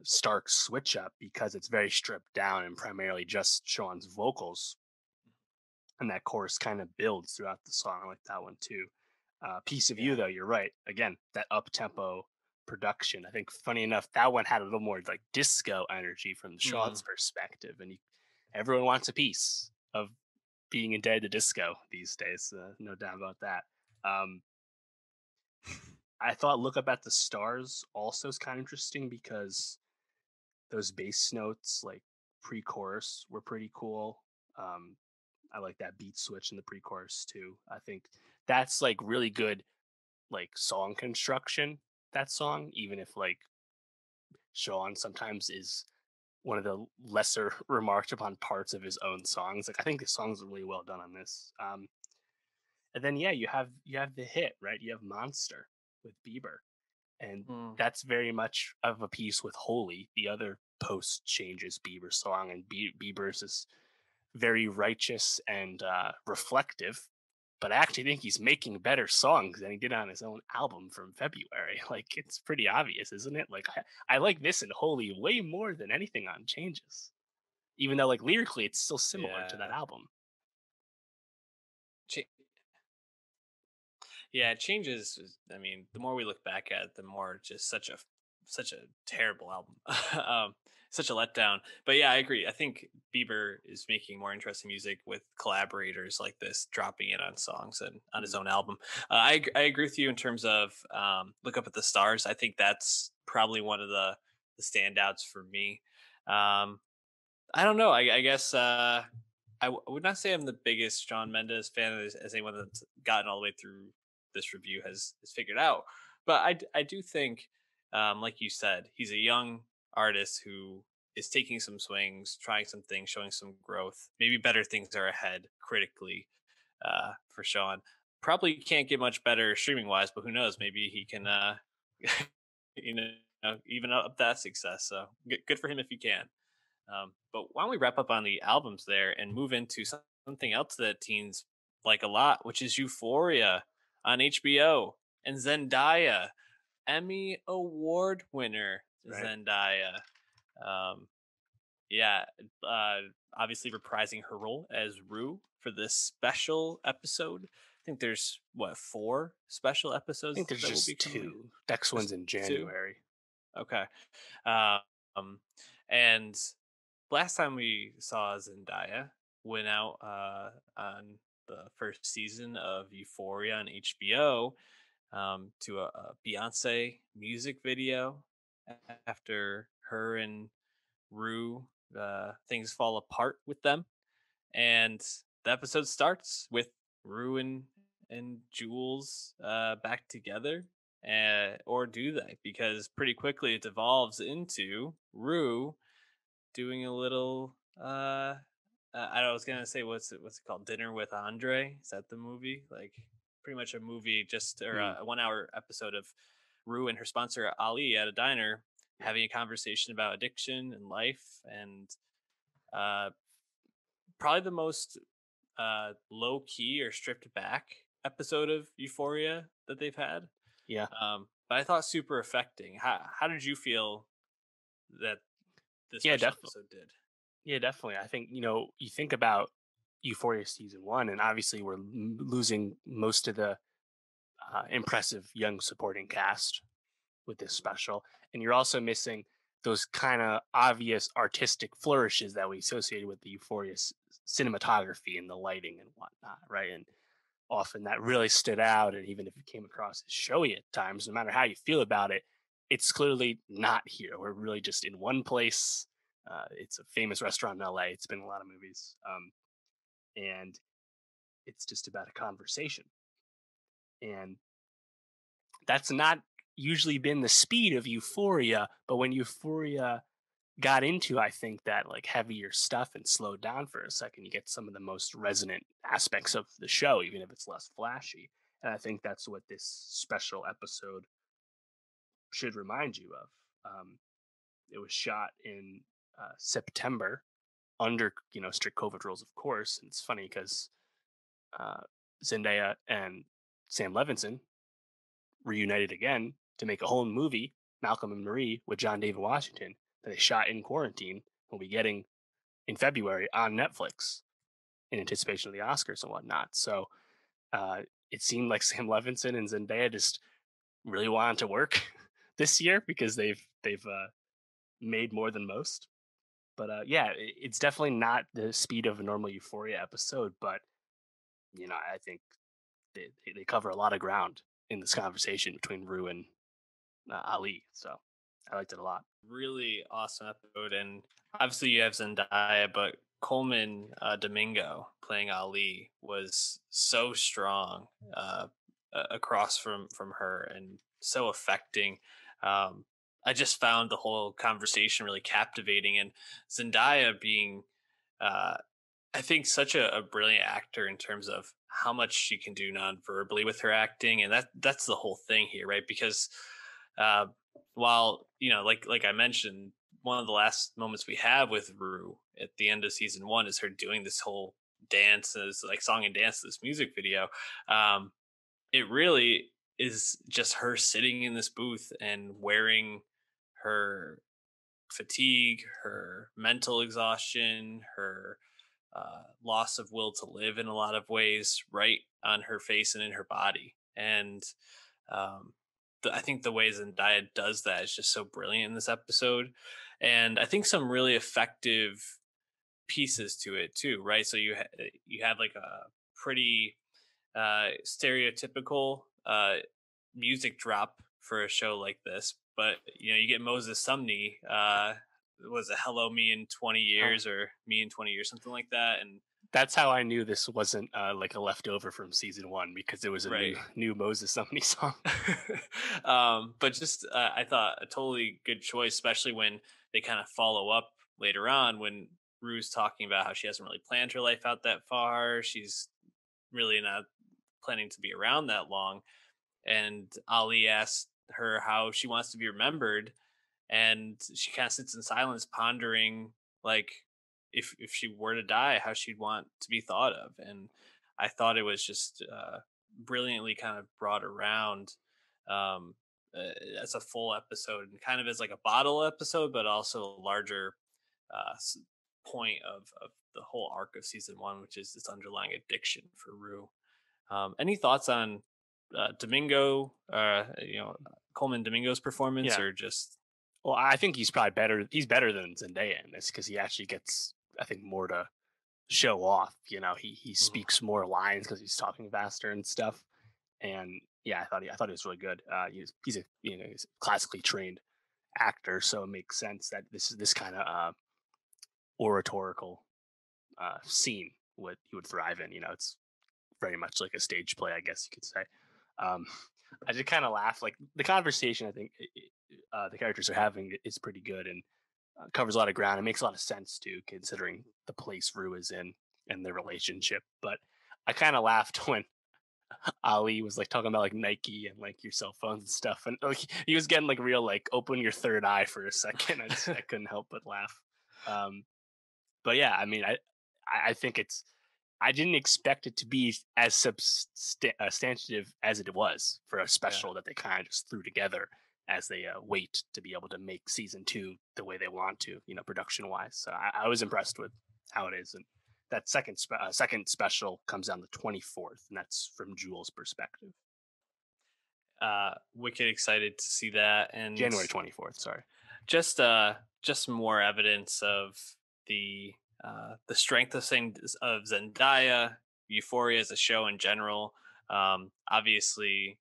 stark switch up because it's very stripped down and primarily just Sean's vocals, and that chorus kind of builds throughout the song. I like that one too. Piece of You, yeah. though, you're right. Again, that up tempo production. I think, funny enough, that one had a little more like disco energy from Mm. Sean's perspective, and everyone wants a piece of being indebted to disco these days. No doubt about that. Um, I thought "Look Up at the Stars" also is kind of interesting because those bass notes, like pre-chorus, were pretty cool. Um, I like that beat switch in the pre-chorus too. I think that's like really good like song construction. That song, even if like Sean sometimes is one of the lesser remarked upon parts of his own songs. Like I think the songs are really well done on this. And then yeah, you have the hit, right? You have Monster with Bieber, and Mm. that's very much of a piece with Holy, the other post changes Bieber song, and Bieber's is very righteous and reflective. But I actually think he's making better songs than he did on his own album from February. Like it's pretty obvious, isn't it? Like I like this and Holy way more than anything on Changes, even though like lyrically it's still similar to that Yeah. album. Ch- Yeah, it changes. I mean, the more we look back at it, the more just such a terrible album, such a letdown. But yeah, I agree. I think Bieber is making more interesting music with collaborators like this, dropping it on songs and on his Mm. own album. I agree with you in terms of Look Up at the Stars. I think that's probably one of the standouts for me. Um, I don't know. I guess I would not say I'm the biggest Shawn Mendes fan as anyone that's gotten all the way through this review has figured out. But I do think, like you said, he's a young artist who is taking some swings, trying some things, showing some growth. Maybe better things are ahead critically. for Shawn. Probably can't get much better streaming wise, but who knows? Maybe he can, you know, even up that success. So good for him if he can. But why don't we wrap up on the albums there and move into something else that teens like a lot, which is Euphoria on HBO and Zendaya, Emmy Award winner Right. Zendaya. Um, yeah, uh, obviously reprising her role as Rue for this special episode. I think there's what, four special I think episodes there's that will be just coming. two. Next Just one's in two. January. Okay. Um, and last time we saw Zendaya went out on the first season of Euphoria on HBO to a Beyonce music video after her and Rue things fall apart with them, and the episode starts with Rue and Jules back together. Or do they? Because pretty quickly it devolves into Rue doing a little I was gonna say what's it called? Dinner with Andre? Is that the movie? Like pretty much a movie just or Mm, a 1 hour episode of Rue and her sponsor Ali at a diner yeah. having a conversation about addiction and life and uh probably the most low key or stripped back episode of Euphoria that they've had. Yeah. But I thought super affecting. How did you feel that this Yeah, special definitely. episode did? Yeah, definitely. I think, you think about Euphoria season one, and obviously we're losing most of the impressive young supporting cast with this special. And you're also missing those kind of obvious artistic flourishes that we associated with the Euphoria cinematography and the lighting and whatnot, right? And often that really stood out. And even if it came across as showy at times, no matter how you feel about it, it's clearly not here. We're really just in one place. It's a famous restaurant in LA. It's been in a lot of movies. And it's just about a conversation. And that's not usually been the speed of Euphoria, but when Euphoria got into, I think, that like heavier stuff and slowed down for a second, you get some of the most resonant aspects of the show, even if it's less flashy. And I think that's what this special episode should remind you of. It was shot in September under strict COVID rules, of course. And it's funny because uh, Zendaya and Sam Levinson reunited again to make a whole movie, Malcolm and Marie, with John David Washington, that they shot in quarantine. We'll be getting in February on Netflix in anticipation of the Oscars and whatnot. So uh, it seemed like Sam Levinson and Zendaya just really wanted to work this year because they've made more than most. But yeah, it's definitely not the speed of a normal Euphoria episode, but I think they cover a lot of ground in this conversation between Rue and Ali. So I liked it a lot. Really awesome episode, and obviously you have Zendaya, but Coleman Domingo playing Ali was so strong across from her and so affecting. Um, I just found the whole conversation really captivating, and Zendaya being, uh, I think, such a brilliant actor in terms of how much she can do non-verbally with her acting, and that's the whole thing here, right? Because uh, while like I mentioned, one of the last moments we have with Rue at the end of season one is her doing this whole dances, like song and dance, this music video. Um, it really is just her sitting in this booth and wearing her fatigue, her mental exhaustion, her loss of will to live in a lot of ways, right on her face and in her body. And um, I think the way Zendaya does that is just so brilliant in this episode. And I think some really effective pieces to it too, right? So you have like a pretty stereotypical music drop for a show like this, but you get Moses Sumney. Was it Hello Me in 20 Uh, years or Me in 20 years, something like that? And that's how I knew this wasn't like a leftover from season one because it was a new right. new Moses Somebody song. But just I thought a totally good choice, especially when they kind of follow up later on when Rue's talking about how she hasn't really planned her life out that far. She's really not planning to be around that long. And Ali asked her how she wants to be remembered, and she kind of sits in silence, pondering like if she were to die, how she'd want to be thought of. And I thought it was just brilliantly kind of brought around um, as a full episode and kind of as like a bottle episode, but also a larger uh, s- point of the whole arc of season one, which is this underlying addiction for Rue. Any thoughts on Domingo? Coleman Domingo's performance, Yeah. or just Well, I think he's probably better. He's better than Zendaya in this because he actually gets, I think, more to show off. He Mhm. speaks more lines because he's talking faster and stuff. And yeah, I thought he was really good. He's a he's a classically trained actor, so it makes sense that this kind of oratorical scene would he would thrive in. It's very much like a stage play, I guess you could say. Um, I did kind of laugh. Like the conversation, I think the characters are having is pretty good and covers a lot of ground. It makes a lot of sense too, considering the place Rue is in and their relationship. But I kind of laughed when Ali was like talking about like Nike and like your cell phones and stuff, and like he was getting like real like open your third eye for a second. I couldn't help but laugh. Um, but yeah, I mean, I think it's I didn't expect it to be as substantive as it was for a Yeah. special that they kind of just threw together as they wait to be able to make season two the way they want to, production wise. So I was impressed with how it is, and that second special comes on the 24th, and that's from Jules' perspective. Wicked excited to see that, and January 24th. Sorry. just more evidence of the strength of Zendaya, Euphoria as a show in general. Obviously,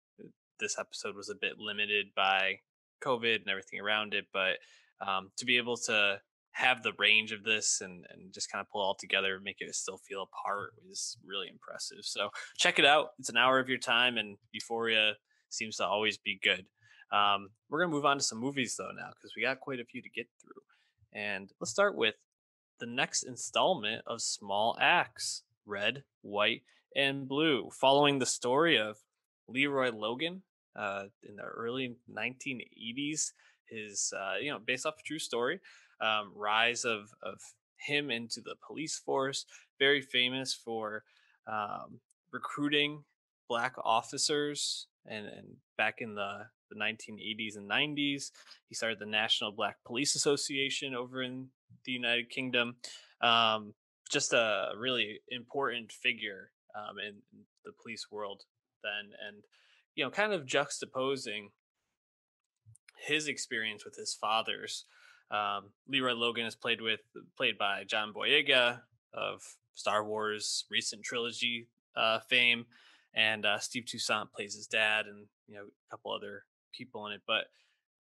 this episode was a bit limited by COVID and everything around it, but to be able to have the range of this and just kind of pull it all together, make it still feel a part, is really impressive. So check it out. It's an hour of your time, and Euphoria seems to always be good. We're gonna move on to some movies though now because we got quite a few to get through, and let's start with the next installment of Small Axe: Red, White, and Blue, following the story of Leroy Logan in the early 1980s. His based off a true story, rise of him into the police force. Very famous for um, recruiting black officers, and back in the 1980s and 90s he started the National Black Police Association over in the United Kingdom. um, just a really important figure in the police world then, and kind of juxtaposing his experience with his father's. Leroy Logan is played by John Boyega of Star Wars recent trilogy fame, and Steve Toussaint plays his dad, and a couple other people in it. But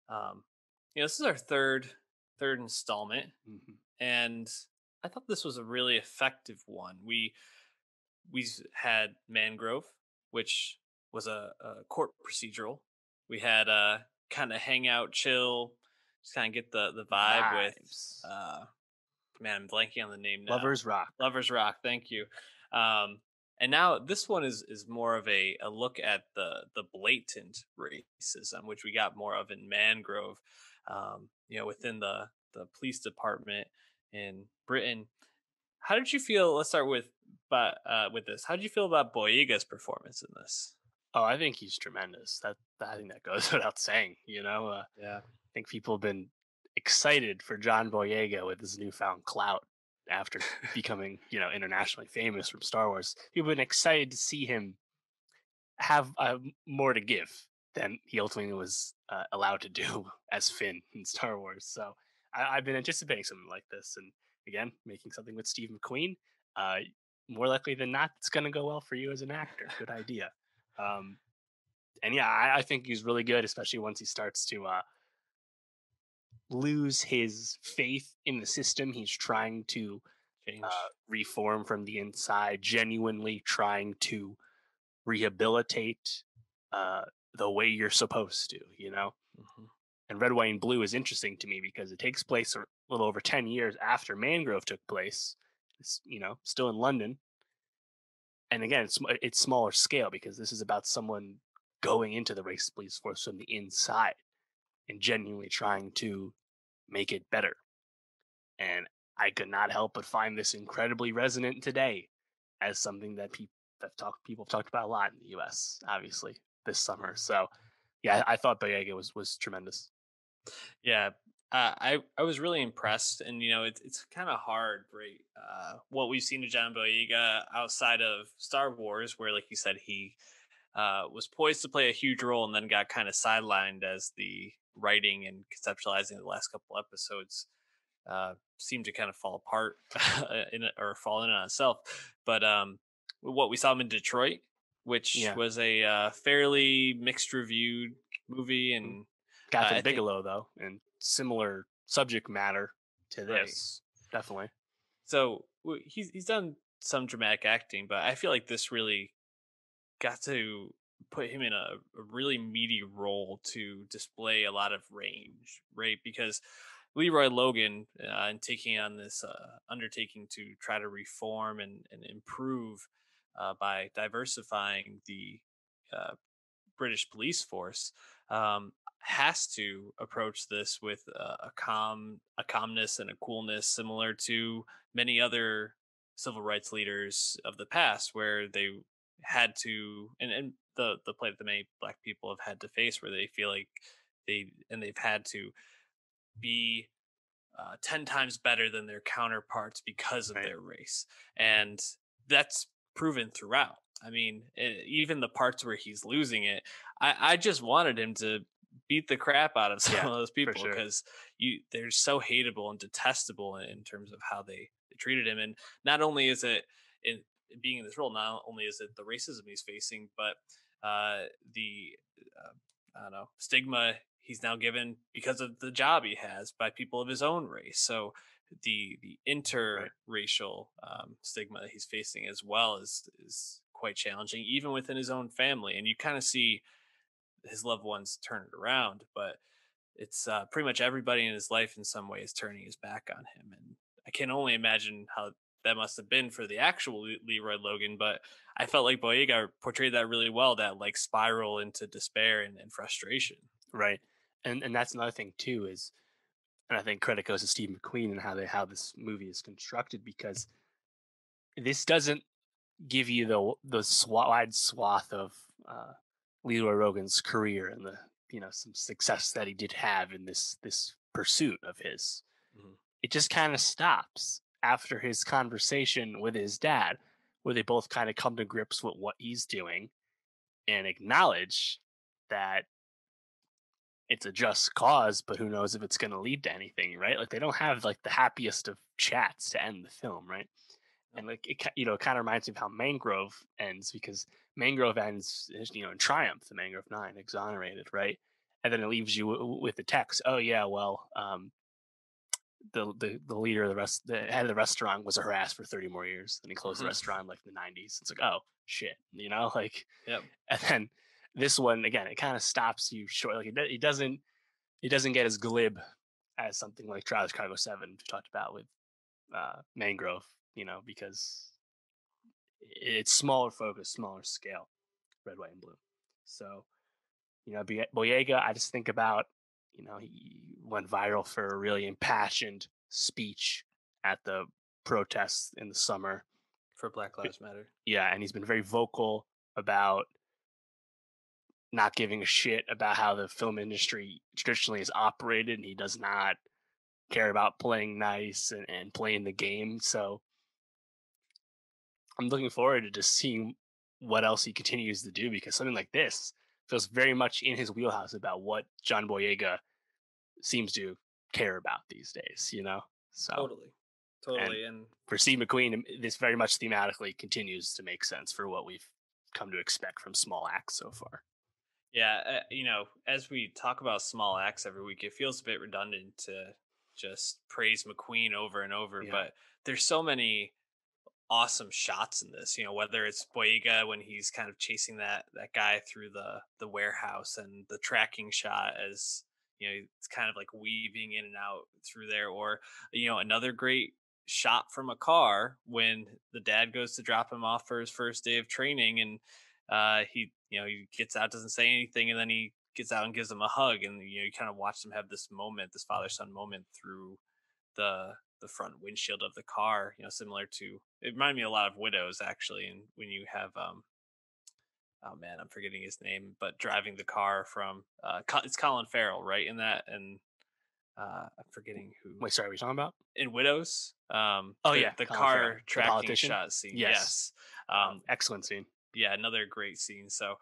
um, this is our third installment, Hmm. and I thought this was a really effective one. We had Mangrove, which was a court procedural. We had kind of hang out, chill, just kind of get the vibe with Vibes. uh, man. I'm blanking on the name now. Lovers Rock. Lovers Rock. Thank you. Um, and now this one is more of a look at the blatant racism, which we got more of in Mangrove. Within the police department in Britain. How did you feel? Let's start with this. How did you feel about Boyega's performance in this? Oh, I think he's tremendous. I think that goes without saying. I Yeah. think people have been excited for John Boyega with his newfound clout after becoming, internationally famous from Star Wars. People have been excited to see him have more to give than he ultimately was allowed to do as Finn in Star Wars. So I've been anticipating something like this, and again, making something with Steve McQueen. Uh, More likely than not, it's going to go well for you as an actor. Good idea. Um, and yeah, I think he's really good, especially once he starts to lose his faith in the system. He's trying to Change. reform from the inside, genuinely trying to rehabilitate uh, the way you're supposed to, Hmm. And Red, White, and Blue is interesting to me because it takes place a little over 10 years after Mangrove took place. It's, still in London. And again, it's smaller scale because this is about someone going into the race police force from the inside and genuinely trying to make it better. And I could not help but find this incredibly resonant today as something that people have talked about a lot in the U.S. Obviously this summer. So yeah, I thought Boyega was tremendous. Yeah, I was really impressed, and it's kind of hard, right? What we've seen to John Boyega outside of Star Wars, where, like you said, he was poised to play a huge role, and then got kind of sidelined as the writing and conceptualizing the last couple episodes seemed to kind of fall apart or fall in on itself. But what we saw him in Detroit, which Yeah. was a fairly mixed reviewed movie, Mhm. and I Catherine think Bigelow though, and similar subject matter to right. this, definitely. So he's done some dramatic acting, but I feel like this really got to put him in a really meaty role to display a lot of range, right? Because Leroy Logan, and taking on this undertaking to try to reform and improve by diversifying the uh, British police force, has to approach this with a calmness and a coolness similar to many other civil rights leaders of the past, where they had to, and the plight that many black people have had to face, where they feel like they've had to be 10 times better than their counterparts because of Right. their race. And that's proven throughout. I mean, even the parts where he's losing it, I just wanted him to beat the crap out of some Yeah, of those for people, sure. because they're so hateable and detestable in terms of how they treated him. And not only is it in being in this role, not only is it the racism he's facing, but the I don't know, stigma he's now given because of the job he has by people of his own race. So the Right. interracial stigma that he's facing as well is quite challenging, even within his own family. And you kind of see his loved ones turn it around, but it's pretty much everybody in his life in some way is turning his back on him. And I can only imagine how that must have been for the actual Leroy Logan, but I felt like Boyega portrayed that really well, that like spiral into despair and frustration. Right. And that's another thing too is, and I think credit goes to Steve McQueen and how this movie is constructed, because this doesn't give you wide swath of Leroy Rogan's career and the some success that he did have in this pursuit of his. Mhm. It just kind of stops after his conversation with his dad, where they both kind of come to grips with what he's doing and acknowledge that it's a just cause, but who knows if it's going to lead to anything, right? Like they don't have like the happiest of chats to end the film, right? And like it kind of reminds me of how Mangrove ends, because Mangrove ends in triumph, the Mangrove Nine exonerated, right? And then it leaves you with the text. Oh yeah, well, the leader of the head of the restaurant was harassed for 30 more years. Then he closed the Mhm. restaurant like in the 90s. It's like, oh shit, like. Yep. And then this one again, it kind of stops you short. Like it doesn't get as glib as something like Trial of Chicago 7 we talked about with Mangrove, because it's smaller focus, smaller scale, red, white, and blue. So, Boyega, I just think about, he went viral for a really impassioned speech at the protests in the summer. For Black Lives Matter. Yeah, and he's been very vocal about not giving a shit about how the film industry traditionally is operated, and he does not care about playing nice and playing the game. So I'm looking forward to just seeing what else he continues to do, because something like this feels very much in his wheelhouse about what John Boyega seems to care about these days. So, Totally. and Totally. And for Steve McQueen, this very much thematically continues to make sense for what we've come to expect from small acts so far. yeah, as we talk about small acts every week, it feels a bit redundant to just praise McQueen over and over, Yeah. but there's so many awesome shots in this. Whether it's Boyega when he's kind of chasing that guy through the warehouse, and the tracking shot as it's kind of like weaving in and out through there, or another great shot from a car when the dad goes to drop him off for his first day of training, and he gets out, doesn't say anything, and then he gets out and gives him a hug, and you kind of watch them have this moment, this father son moment through the the front windshield of the car. Similar to, it reminded me a lot of Widows actually, and when you have oh man, I'm forgetting his name, but driving the car from it's Colin Farrell, right? In that, and I'm forgetting who. Wait, sorry, are we talking about? In Widows, Oh the yeah, the Colin Farrell, car the tracking politician. shot scene. Yes, Yes. Um, excellent scene. yeah, another great scene. So,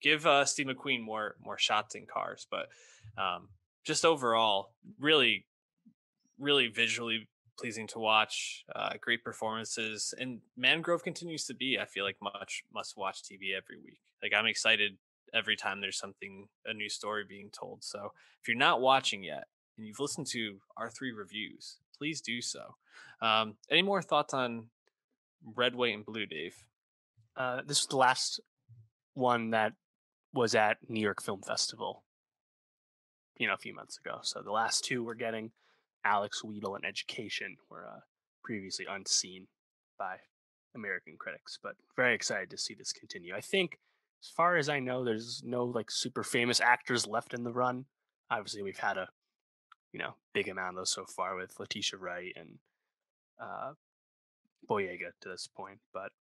give Steve McQueen more shots in cars, but um, just overall, really, really visually pleasing to watch. Great performances, and Mangrove continues to be, I feel like, much must watch TV every week. Like, I'm excited every time there's a new story being told. So if you're not watching yet and you've listened to our 3 reviews, please do so. Any more thoughts on Red, White, and Blue, Dave? This was the last one that was at New York Film Festival, a few months ago. So the last two we're getting, Alex Weedle and Education, were previously unseen by American critics, but very excited to see this continue. I think, as far as I know, there's no like super famous actors left in the run. Obviously, we've had a big amount of those so far with Letitia Wright and uh, Boyega to this point. But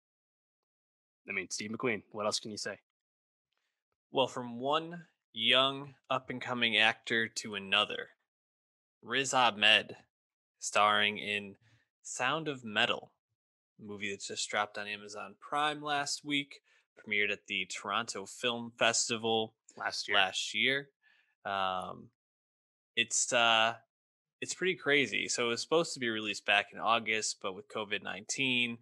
I mean, Steve McQueen. What else can you say? Well, from one young up and coming actor to another, Riz Ahmed, starring in Sound of Metal, a movie that just dropped on Amazon Prime last week, premiered at the Toronto Film Festival Last year. last year. Um, it's pretty crazy. So it was supposed to be released back in August, but with COVID-19,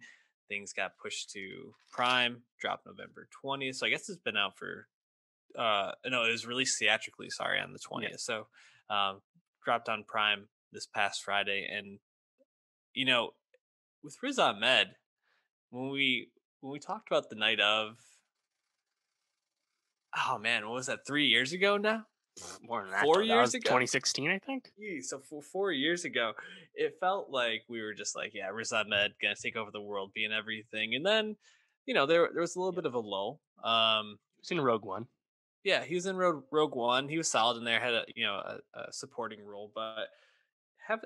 things got pushed to Prime, dropped November 20th. So I guess it's been out for no, it was released theatrically, sorry, on the 20th. Yeah. So dropped on Prime this past Friday. And you know, with Riz Ahmed, when we talked about the night of, oh man, what was that, 3 years ago now? More than that, Four though. That years was ago? 2016, I think. So 4 years ago, it felt like we were just like, yeah, Riz Ahmed gonna take over the world, being everything. And then, there was a little Yeah. bit of a lull. He was in Rogue One. Yeah, he was in Rogue One. He was solid in there. Had a supporting role, but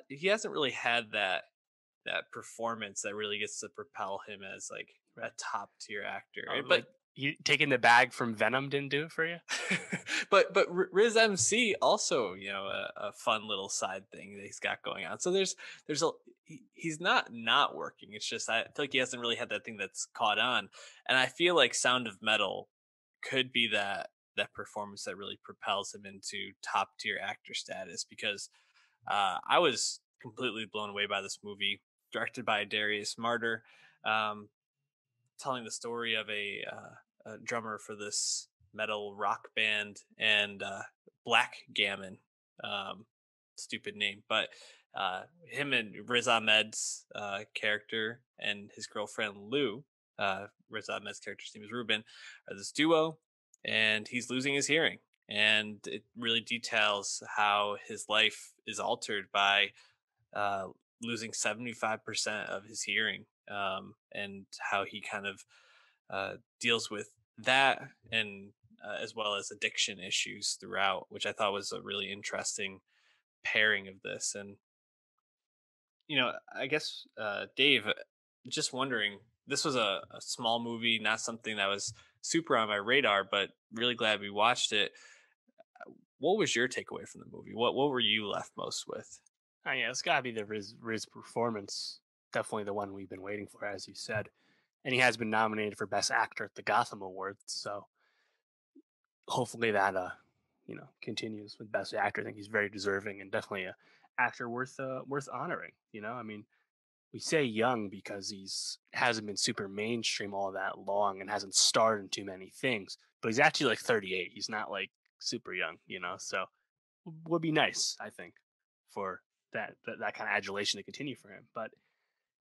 he hasn't really had that performance that really gets to propel him as like a Right. top tier actor. Like, you taking the bag from Venom didn't do it for you? but Riz MC also, a fun little side thing that he's got going on. So he's not working. It's just, I feel like he hasn't really had that thing that's caught on, and I feel like Sound of Metal could be that performance that really propels him into top tier actor status, because I was completely blown away by this movie, directed by Darius Martyr, um, telling the story of a drummer for this metal rock band, and Black Gammon, um, stupid name, but him and Riz Ahmed's character and his girlfriend Lou, Riz Ahmed's character's name is Ruben, are this duo, and he's losing his hearing. And it really details how his life is altered by uh, losing 75% of his hearing, and how he kind of deals with that, and as well as addiction issues throughout, which I thought was a really interesting pairing of this. And I guess, Dave, just wondering, this was a small movie, not something that was super on my radar, but really glad we watched it. What was your takeaway from the movie? What were you left most with? Oh, yeah, it's got to be the Riz performance. Definitely the one we've been waiting for, as you said. And he has been nominated for Best Actor at the Gotham Awards. So hopefully that continues with Best Actor. I think he's very deserving and definitely a actor worth honoring. I mean, we say young because he's hasn't been super mainstream all that long and hasn't starred in too many things. But he's actually like 38. He's not like super young. So would be nice, I think, for that kind of adulation to continue for him. But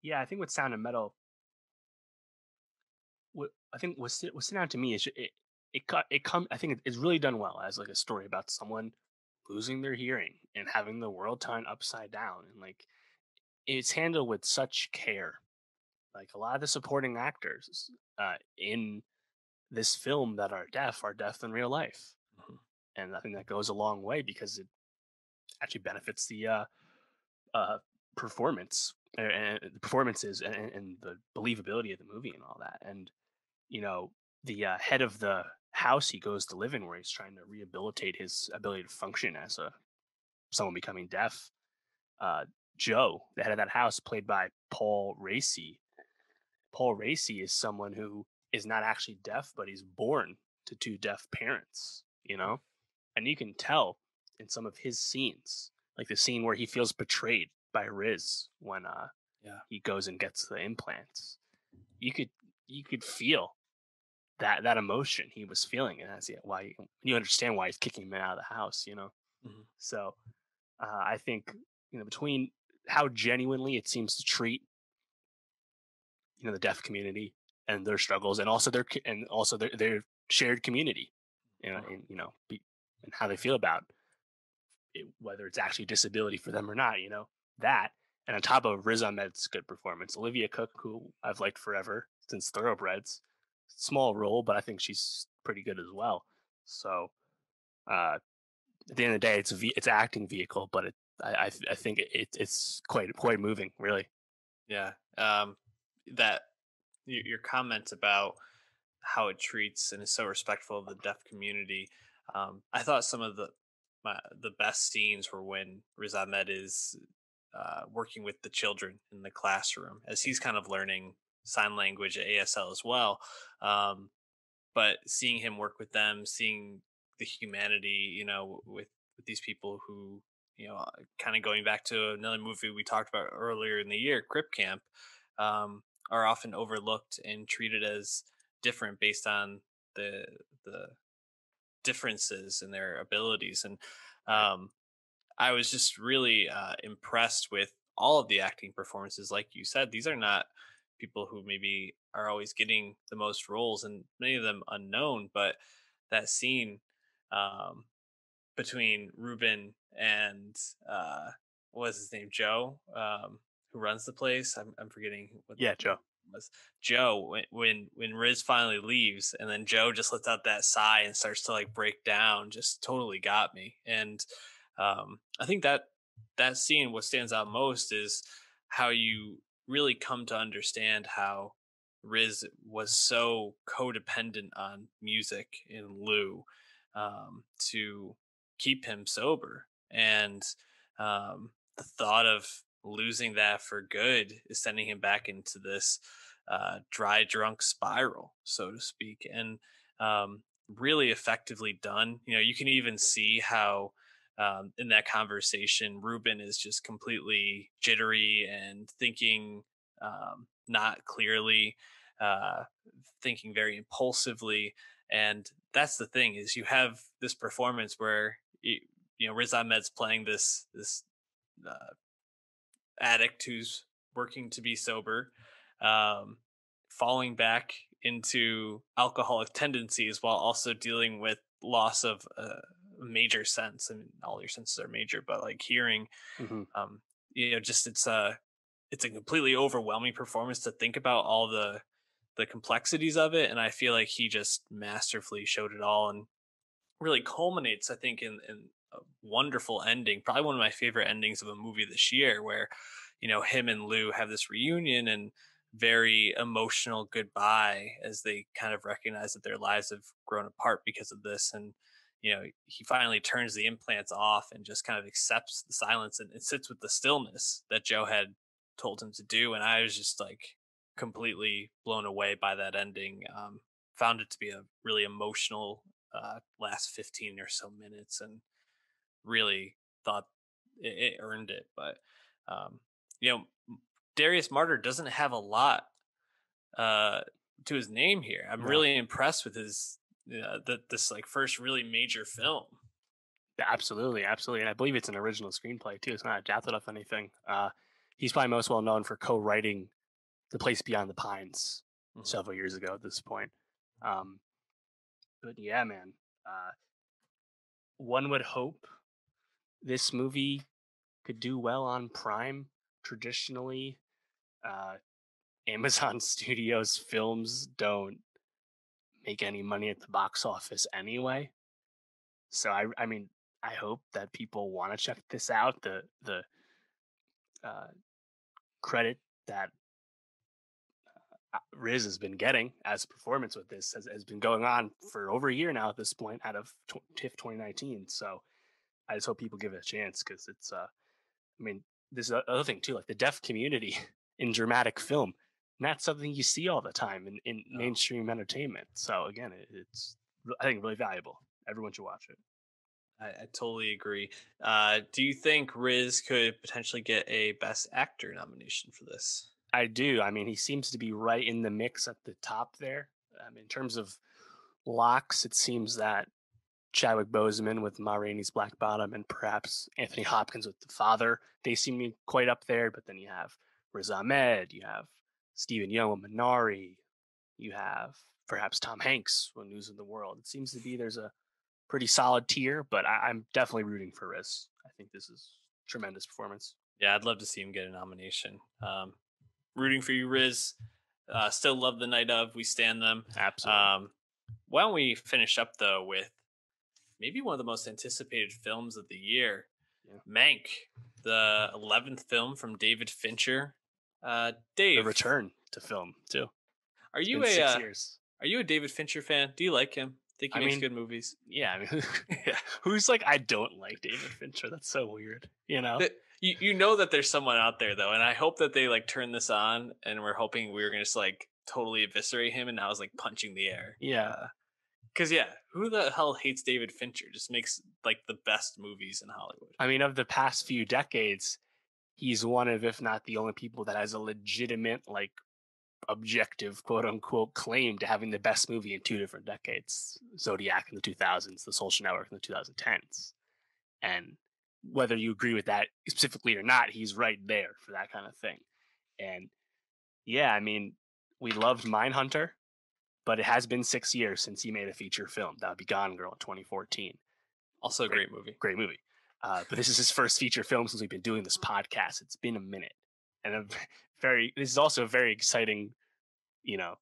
yeah, I think with Sound of Metal, I think what's sitting out to me is I think it's really done well as like a story about someone losing their hearing and having the world turned upside down, and like it's handled with such care. Like a lot of the supporting actors in this film that are deaf in real life, Mhm. and I think that goes a long way because it actually benefits the uh, performance and the performances and the believability of the movie and all that. And you know, the head of the house he goes to live in, where he's trying to rehabilitate his ability to function as a someone becoming deaf. Uh, Joe, the head of that house, played by Paul Raci. Paul Raci is someone who is not actually deaf, but he's born to two deaf parents. You know, and you can tell in some of his scenes, like the scene where he feels betrayed by Riz when Yeah. he goes and gets the implants. You could you could feel that emotion he was feeling, and that's why you understand why he's kicking him out of the house. Mhm. So I think between how genuinely it seems to treat the deaf community and their struggles, and also their shared community, Mhm. and how they feel about it, whether it's actually disability for them or not. That, and on top of Riz Ahmed's good performance, Olivia Cook, who I've liked forever since Thoroughbreds, small role, but I think she's pretty good as well. So at the end of the day, it's an acting vehicle, but I think it's quite moving, really. Yeah. That your comments about how it treats and is so respectful of the deaf community. I thought some of the best scenes were when Riz Ahmed is working with the children in the classroom as he's kind of learning sign language at ASL as well. Um, but seeing him work with them, seeing the humanity, with these people who, kind of going back to another movie we talked about earlier in the year, Crip Camp, are often overlooked and treated as different based on the the differences in their abilities. And Right. um, I was just really impressed with all of the acting performances. Like you said, these are not people who maybe are always getting the most roles, and many of them unknown. But that scene um, between Ruben and what was his name, Joe, who runs the place. I'm forgetting what Yeah, the name Joe. was. Joe, when Riz finally leaves, and then Joe just lets out that sigh and starts to like break down, just totally got me. And I think that scene, what stands out most is how you really come to understand how Riz was so codependent on music in Lou, to keep him sober. And the thought of losing that for good is sending him back into this dry drunk spiral, so to speak. And really effectively done. You can even see how in that conversation, Ruben is just completely jittery and thinking not clearly, uh, thinking very impulsively. And that's the thing, is you have this performance where Riz Ahmed's playing this uh, addict who's working to be sober, um, falling back into alcoholic tendencies while also dealing with loss of major sense. I mean, all your senses are major, but like hearing, Hmm. um, just it's a completely overwhelming performance to think about all the complexities of it. And I feel like he just masterfully showed it all, and really culminates, I think, in a wonderful ending. Probably one of my favorite endings of a movie this year, where him and Lou have this reunion and very emotional goodbye as they kind of recognize that their lives have grown apart because of this. And he finally turns the implants off and just kind of accepts the silence, and sits with the stillness that Joe had told him to do. And I was just like completely blown away by that ending. Found it to be a really emotional last 15 or so minutes, and really thought it earned it. But um, you know, Darius Martyr doesn't have a lot uh, to his name here. I'm No, really impressed with his this like first really major film. absolutely, absolutely, and I believe it's an original screenplay too. It's not adapted off anything. He's probably most well known for co-writing *The Place Beyond the Pines* Mhm. several years ago at this point. Um, but yeah, man, uh, one would hope this movie could do well on Prime. traditionally, uh, Amazon Studios films don't make any money at the box office anyway. So I mean, I hope that people want to check this out. The uh, credit that Riz has been getting as a performance with this has been going on for over a year now at this point, out of TIFF 2019. So I just hope people give it a chance, because it's I mean, this is other thing too, like the deaf community in dramatic film. Not something you see all the time in Oh, mainstream entertainment. So again, it's I think really valuable. Everyone should watch it. I totally agree. Do you think Riz could potentially get a Best Actor nomination for this? I do. I mean, he seems to be right in the mix at the top there. In terms of locks, it seems that Chadwick Boseman with Ma Rainey's Black Bottom, and perhaps Anthony Hopkins with The Father, they seem to be quite up there. But then you have Riz Ahmed, you have Stephen Yeun with Minari, you have perhaps Tom Hanks with News of the World. It seems to be there's a pretty solid tier, but I'm definitely rooting for Riz. I think this is tremendous performance. Yeah, I'd love to see him get a nomination. Rooting for you, Riz. Still love the night of. We stand them. Absolutely. Why don't we finish up though with maybe one of the most anticipated films of the year, Yeah. Mank, the 11th film from David Fincher. The Dave, return to film too. are It's you been a 6 years. are you a David Fincher fan? Do you like him? Think he I makes mean, good movies? yeah. I mean, who's like, I don't like David Fincher? That's so weird. You know? That you know that there's someone out there though, and I hope that they like turn this on, and we're hoping we were gonna just like totally eviscerate him, and now it's like punching the air. Yeah. Because yeah, who the hell hates David Fincher? Just makes like the best movies in Hollywood. I mean, of the past few decades, he's one of, if not the only people that has a legitimate, like, objective, quote unquote, claim to having the best movie in two different decades: Zodiac in the 2000s, The Social Network in the 2010s. And whether you agree with that specifically or not, he's right there for that kind of thing. And yeah, I mean, we loved Mindhunter, but it has been 6 years since he made a feature film. That would be Gone Girl in 2014. Also a Great, great movie. great movie. But this is his first feature film since we've been doing this podcast. It's been a minute, and this is also a very exciting, you know,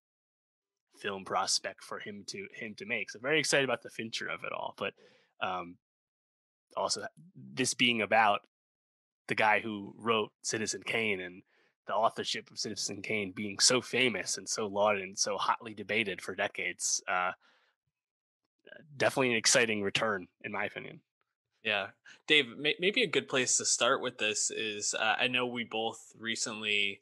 film prospect for him to make. So very excited about the Fincher of it all. But um, also this being about the guy who wrote Citizen Kane, and the authorship of Citizen Kane being so famous and so lauded and so hotly debated for decades. Definitely an exciting return, in my opinion. Yeah, Dave. Maybe a good place to start with this is I know we both recently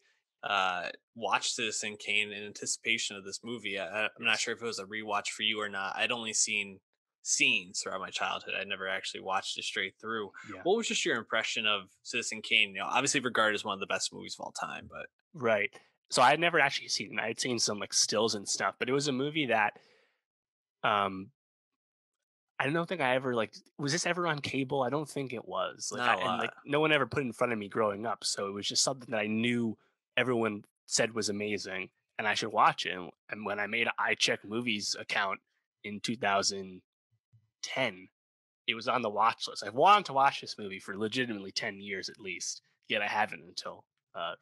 watched Citizen Kane in anticipation of this movie. I'm not Yes. sure if it was a rewatch for you or not. I'd only seen scenes throughout my childhood. I never actually watched it straight through. Yeah. What was just your impression of Citizen Kane? You know, obviously regarded as one of the best movies of all time, but Right. So I had never actually seen it. I had seen some like stills and stuff, but it was a movie that um I don't think I ever like, was this ever on cable? I don't think it was. Like, not a and lot. like no one ever put it in front of me growing up, so it was just something that I knew everyone said was amazing and I should watch it. And when I made an I Check Movies account in 2010, it was on the watch list. I've wanted to watch this movie for legitimately 10 years at least, yet I haven't until uh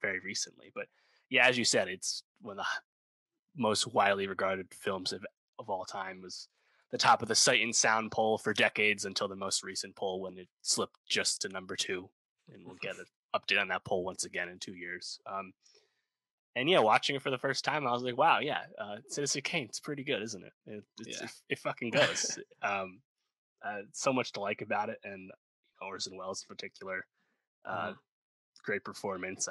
very recently. But yeah, as you said, it's one of the most widely regarded films of all time. Was the top of the Sight and Sound poll for decades until the most recent poll when it slipped just to number two. And we'll get an update on that poll once again in 2 years. And yeah, watching it for the first time, I was like, wow, yeah, Citizen Kane, it's pretty good, isn't it? Yeah. It fucking goes. So much to like about it, and Orson Welles in particular. Uh, Mhm. Great performance.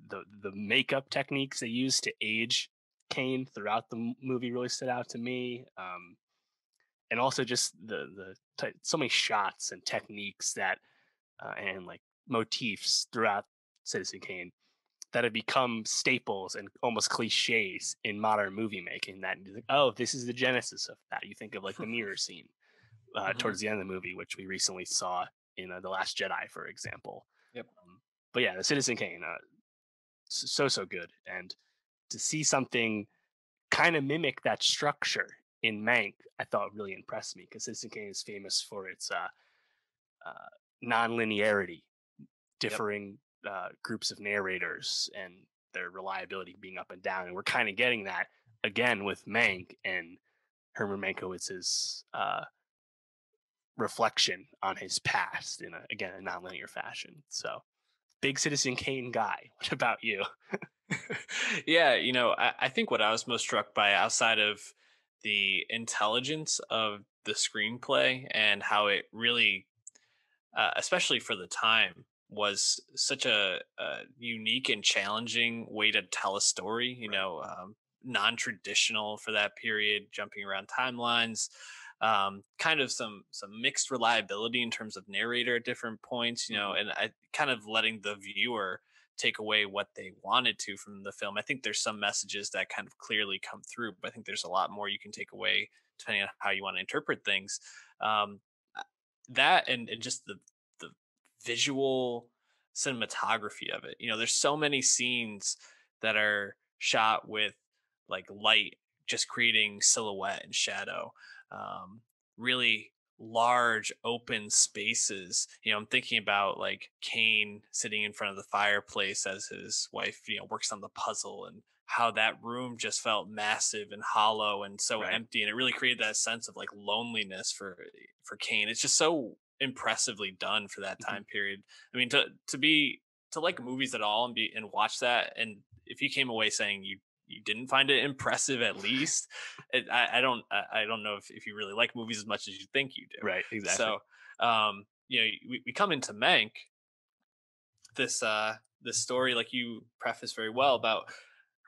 The makeup techniques they used to age Kane throughout the movie really stood out to me. And also just so many shots and techniques that and like motifs throughout Citizen Kane that have become staples and almost cliches in modern movie making. That you're like, oh, this is the genesis of that. You think of like the mirror scene Mhm. towards the end of the movie, which we recently saw in The Last Jedi, for example. Yep. But yeah, the Citizen Kane, so good, and to see something kind of mimic that structure in Mank, I thought really impressed me, because Citizen Kane is famous for its uh, non-linearity, Yep. differing groups of narrators and their reliability being up and down, and we're kind of getting that again with Mank and Herman Mankiewicz's reflection on his past in a nonlinear fashion. So, big Citizen Kane guy. What about you? Yeah, I think what I was most struck by outside of the intelligence of the screenplay and how it really, especially for the time, was such a unique and challenging way to tell a story. Non-traditional for that period, jumping around timelines, kind of some mixed reliability in terms of narrator at different points. And I kind of letting the viewer take away what they wanted to from the film. I think there's some messages that kind of clearly come through, but I think there's a lot more you can take away depending on how you want to interpret things. Um, that and just the visual cinematography of it. There's so many scenes that are shot with like light just creating silhouette and shadow. Really large open spaces. I'm thinking about like Kane sitting in front of the fireplace as his wife, works on the puzzle, and how that room just felt massive and hollow and so Right. empty, and it really created that sense of like loneliness for Kane. It's just so impressively done for that time period. I mean, to like movies at all and watch that, and if you came away saying you didn't find it impressive, at least I don't know if you really like movies as much as you think you do. Right. Exactly. So we come into Mank, this story, like you preface very well, about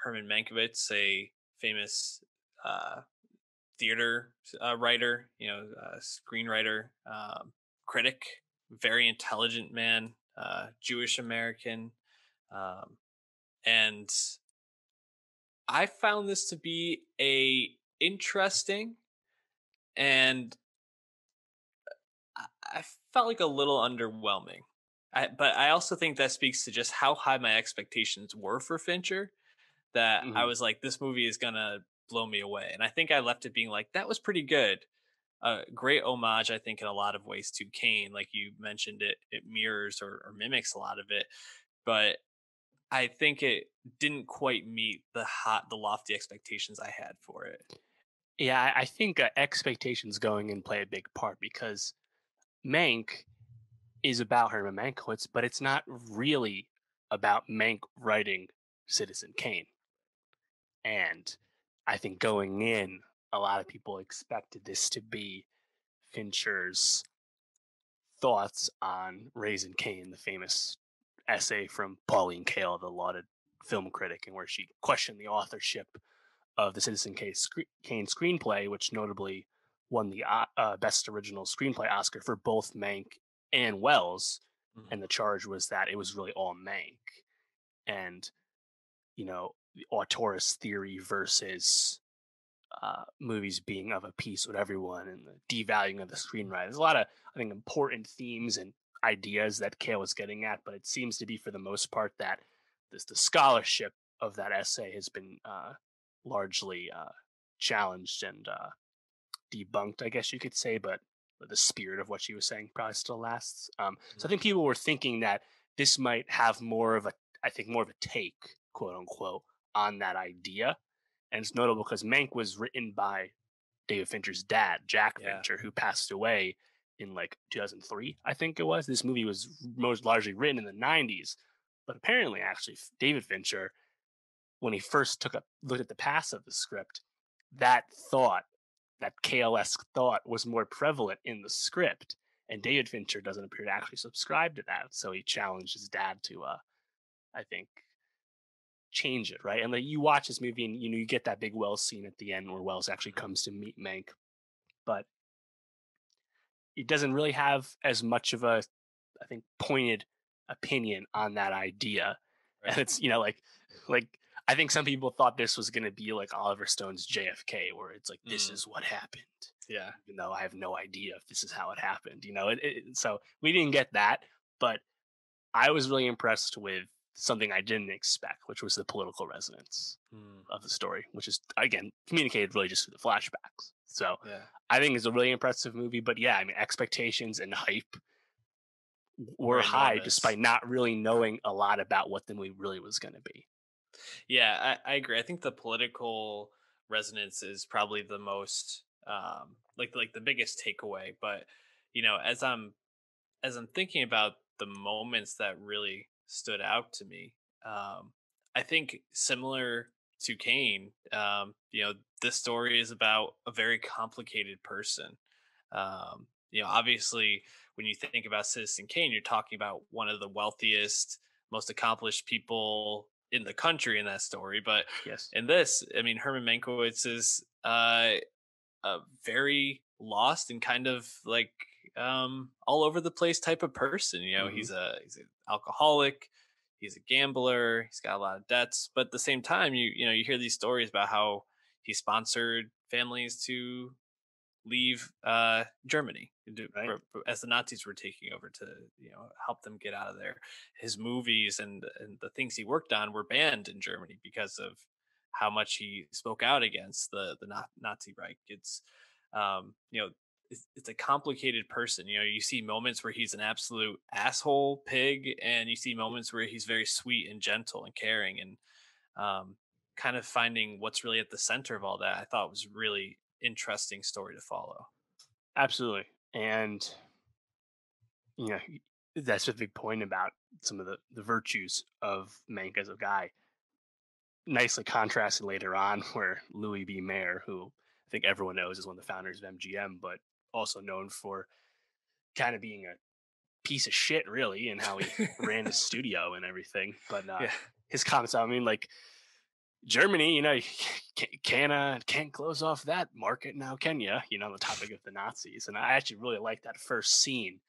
Herman Mankiewicz, a famous uh theater writer, screenwriter, critic, very intelligent man, Jewish American, um, and I found this to be a interesting, and I felt like a little underwhelming. But I also think that speaks to just how high my expectations were for Fincher, that I Hmm. was like, this movie is gonna blow me away. And I think I left it being like, that was pretty good. Great homage, I think, in a lot of ways to Kane. Like you mentioned, it mirrors or mimics a lot of it. But I think it didn't quite meet the lofty expectations I had for it. Yeah, I think expectations going in play a big part because Mank is about Herman Mankiewicz, but it's not really about Mank writing Citizen Kane. And I think going in, a lot of people expected this to be Fincher's thoughts on Raising Cain, the famous essay from Pauline Kael, the lauded film critic, and where she questioned the authorship of the Kane screenplay, which notably won the Best Original Screenplay Oscar for both Mank and Wells. Mhm. And the charge was that it was really all Mank. And, the auteurist theory versus movies being of a piece with everyone and the devaluing of the screenwriter. There's a lot of, I think, important themes and ideas that Kale was getting at, but it seems to be for the most part that the scholarship of that essay has been largely challenged and debunked, I guess you could say, but the spirit of what she was saying probably still lasts. So I think people were thinking that this might have more of a take, quote unquote, on that idea. And it's notable because Mank was written by David Fincher's dad, Jack Yeah. Fincher, who passed away in like 2003, I think it was. This movie was most largely written in the 90s, but apparently, actually, David Fincher, when he first looked at the pass of the script, that thought, that KLS thought, was more prevalent in the script, and David Fincher doesn't appear to actually subscribe to that. So he challenged his dad to, I think, change it, right? And like you watch this movie, and you get that big Wells scene at the end where Wells actually comes to meet Mank, but it doesn't really have as much of a, I think, pointed opinion on that idea. And Right. it's, like I think some people thought this was going to be like Oliver Stone's JFK, where it's like, this Mm. is what happened, Yeah. even though I have no idea if this is how it happened. So we didn't get that, but I was really impressed with something I didn't expect, which was the political resonance Mm. of the story, which is again communicated really just through the flashbacks. So Yeah. I think it's a really impressive movie. But yeah, I mean, expectations and hype were were high enormous. despite not really knowing a lot about what the movie really was going to be. Yeah, I agree. I think the political resonance is probably the most like the biggest takeaway. But as I'm thinking about the moments that really stood out to me, I think similar to Kane, this story is about a very complicated person. Obviously, when you think about Citizen Kane, you're talking about one of the wealthiest, most accomplished people in the country in that story. But Yes. in this, I mean, Herman Mankiewicz is a very lost and kind of like all over the place type of person. Hmm. He's an alcoholic, he's a gambler, he's got a lot of debts, but at the same time, you hear these stories about how he sponsored families to leave Germany Right. as the Nazis were taking over to help them get out of there. His movies and the things he worked on were banned in Germany because of how much he spoke out against the Nazi Reich. Um, you know it's a complicated person. You see moments where he's an absolute asshole pig, and you see moments where he's very sweet and gentle and caring, and um, kind of finding what's really at the center of all that. I thought was really interesting story to follow. Absolutely. And, you know, that's a big point about some of the virtues of Mank as a guy. Nicely contrasted later on, where Louis B. Mayer, who I think everyone knows is one of the founders of MGM, but also known for kind of being a piece of shit, really, and how he ran his studio and everything. But Yeah. his comments, I mean, like, Germany, you can't close off that market now, can you? On the topic of the Nazis, and I actually really like that first scene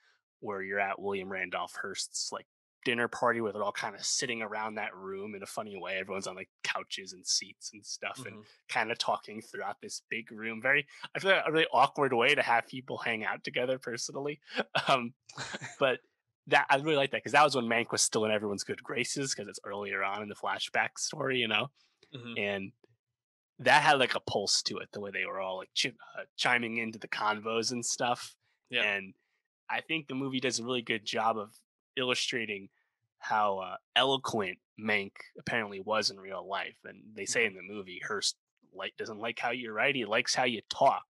where you're at William Randolph Hearst's like dinner party where they're all kind of sitting around that room in a funny way. Everyone's on like couches and seats and stuff, and Hmm. kind of talking throughout this big room. I feel like a really awkward way to have people hang out together personally. Um, but that I really like that because that was when Mank was still in everyone's good graces because it's earlier on in the flashback story. Hmm. And that had like a pulse to it, the way they were all like chiming into the convos and stuff. Yeah. And I think the movie does a really good job of illustrating how eloquent Mank apparently was in real life. And they say Hmm. in the movie, Hearst doesn't like how you write; he likes how you talk.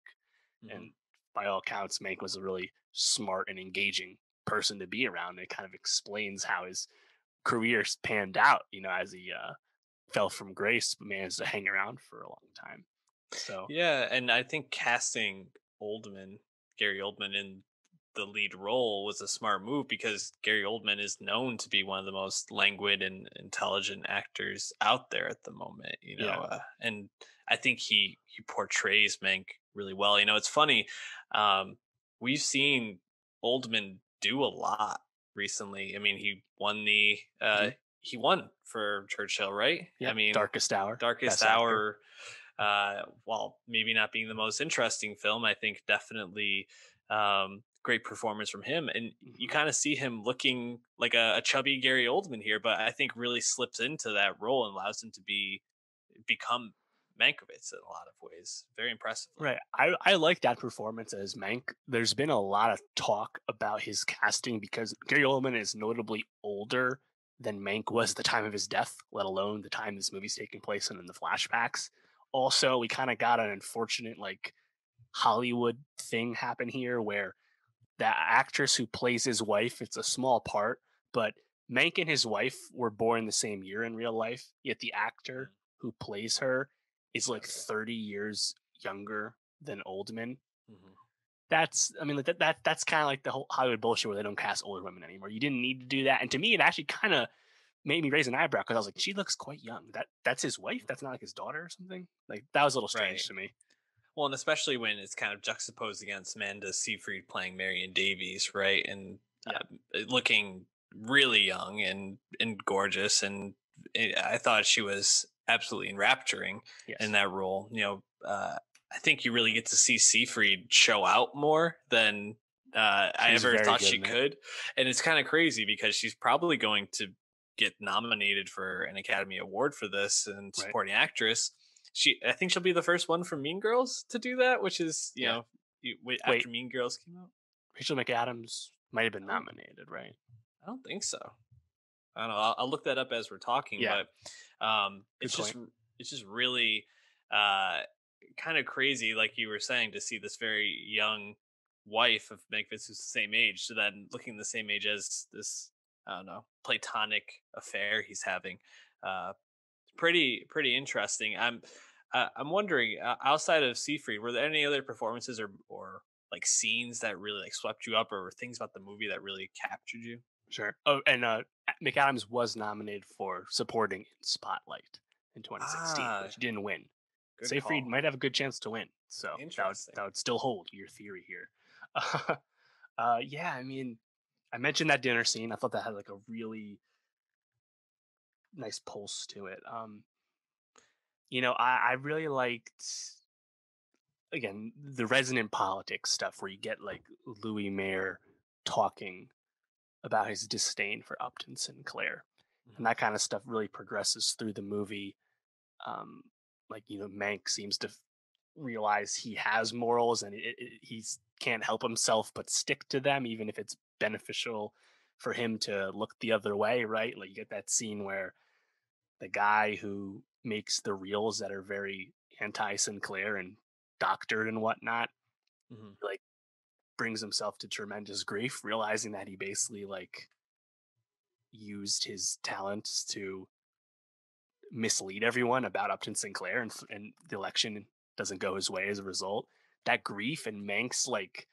Hmm. And by all accounts, Mank was a really smart and engaging person to be around. It kind of explains how his career panned out, as he fell from grace, but managed to hang around for a long time. So Yeah, and I think casting Oldman, Gary Oldman, in the lead role was a smart move because Gary Oldman is known to be one of the most languid and intelligent actors out there at the moment. yeah, And I think he portrays Mank really well. It's funny. Um, we've seen Oldman do a lot recently. I mean, hmm he won for Churchill, right? I yep. mean, Darkest Hour, Darkest Best Actor. Hour, while maybe not being the most interesting film, I think definitely great performance from him. And you Hmm. kind of see him looking like a chubby Gary Oldman here, but I think really slips into that role and allows him to become Mankiewicz in a lot of ways, very impressively. Right. I like that performance as Mank. There's been a lot of talk about his casting because Gary Oldman is notably older than Mank was at the time of his death, let alone the time this movie's taking place and in the flashbacks. Also, we kind of got an unfortunate like Hollywood thing happen here where the actress who plays his wife, it's a small part, but Mank and his wife were born the same year in real life, yet the actor who plays her is like Okay. 30 years younger than Oldman. Hmm. I mean, like that's kind of like the whole Hollywood bullshit where they don't cast older women anymore. You didn't need to do that. And to me, it actually kind of made me raise an eyebrow because I was like, she looks quite young. That's his wife. That's not like his daughter or something. Like that was a little Right. strange to me. Well, and especially when it's kind of juxtaposed against Amanda Seyfried playing Marion Davies, right? And Yeah. looking really young and gorgeous, and I thought she was absolutely enrapturing in Yes. that role. I think you really get to see Seyfried show out more than I She's ever very thought good she in it. could, and it's kind of crazy because she's probably going to get nominated for an Academy Award for this and Right. supporting actress. I think she'll be the first one from Mean Girls to do that, which is Yeah. after Wait, Mean Girls came out. Rachel McAdams might have been Oh, nominated, right? I don't think so. I don't know. I'll look that up as we're talking, Yeah, but good point. it's just really uh, kind of crazy, like you were saying, to see this very young wife of Memphis who's the same age, so then looking the same age as this, I don't know, platonic affair he's having. Uh, pretty interesting. I'm wondering, outside of Seafried, were there any other performances or like scenes that really like swept you up, or things about the movie that really captured you? Sure. Oh, and McAdams was nominated for supporting in Spotlight in 2016, but Ah, she didn't win. good Seyfried call. might have a good chance to win, so Interesting. that would still hold your theory here. Yeah, I mean, I mentioned that dinner scene. I thought that had like a really nice pulse to it. I really liked, again, the resonant politics stuff where you get like Louis Mayer talking about his disdain for Upton Sinclair, and Mhm. that kind of stuff really progresses through the movie. Um, Mank seems to realize he has morals, and he can't help himself but stick to them, even if it's beneficial for him to look the other way. Right? Like you get that scene where the guy who makes the reels that are very anti Sinclair and doctored and whatnot, Mhm. like brings himself to tremendous grief, realizing that he basically like used his talents to mislead everyone about Upton Sinclair, and the election doesn't go his way as a result. That grief and Manx, like,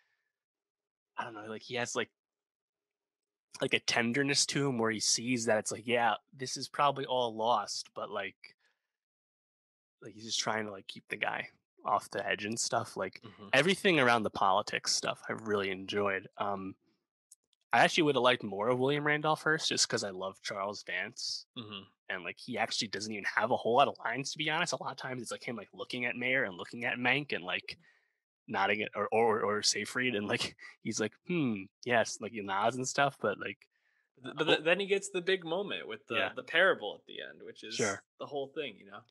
I don't know, like he has like a tenderness to him where he sees that it's like, yeah, this is probably all lost, but like he's just trying to like keep the guy off the edge and stuff. Like Mhm. everything around the politics stuff, I really enjoyed. I actually would have liked more of William Randolph Hearst just because I love Charles Dance. Mhm. And like he actually doesn't even have a whole lot of lines, to be honest. A lot of times it's like him like looking at Mayer and looking at Mank and like nodding it, or Seyfried, and like he's like, yes, like he nods and stuff, but like oh Then he gets the big moment with yeah, the parable at the end, which is sure. the whole thing, you know.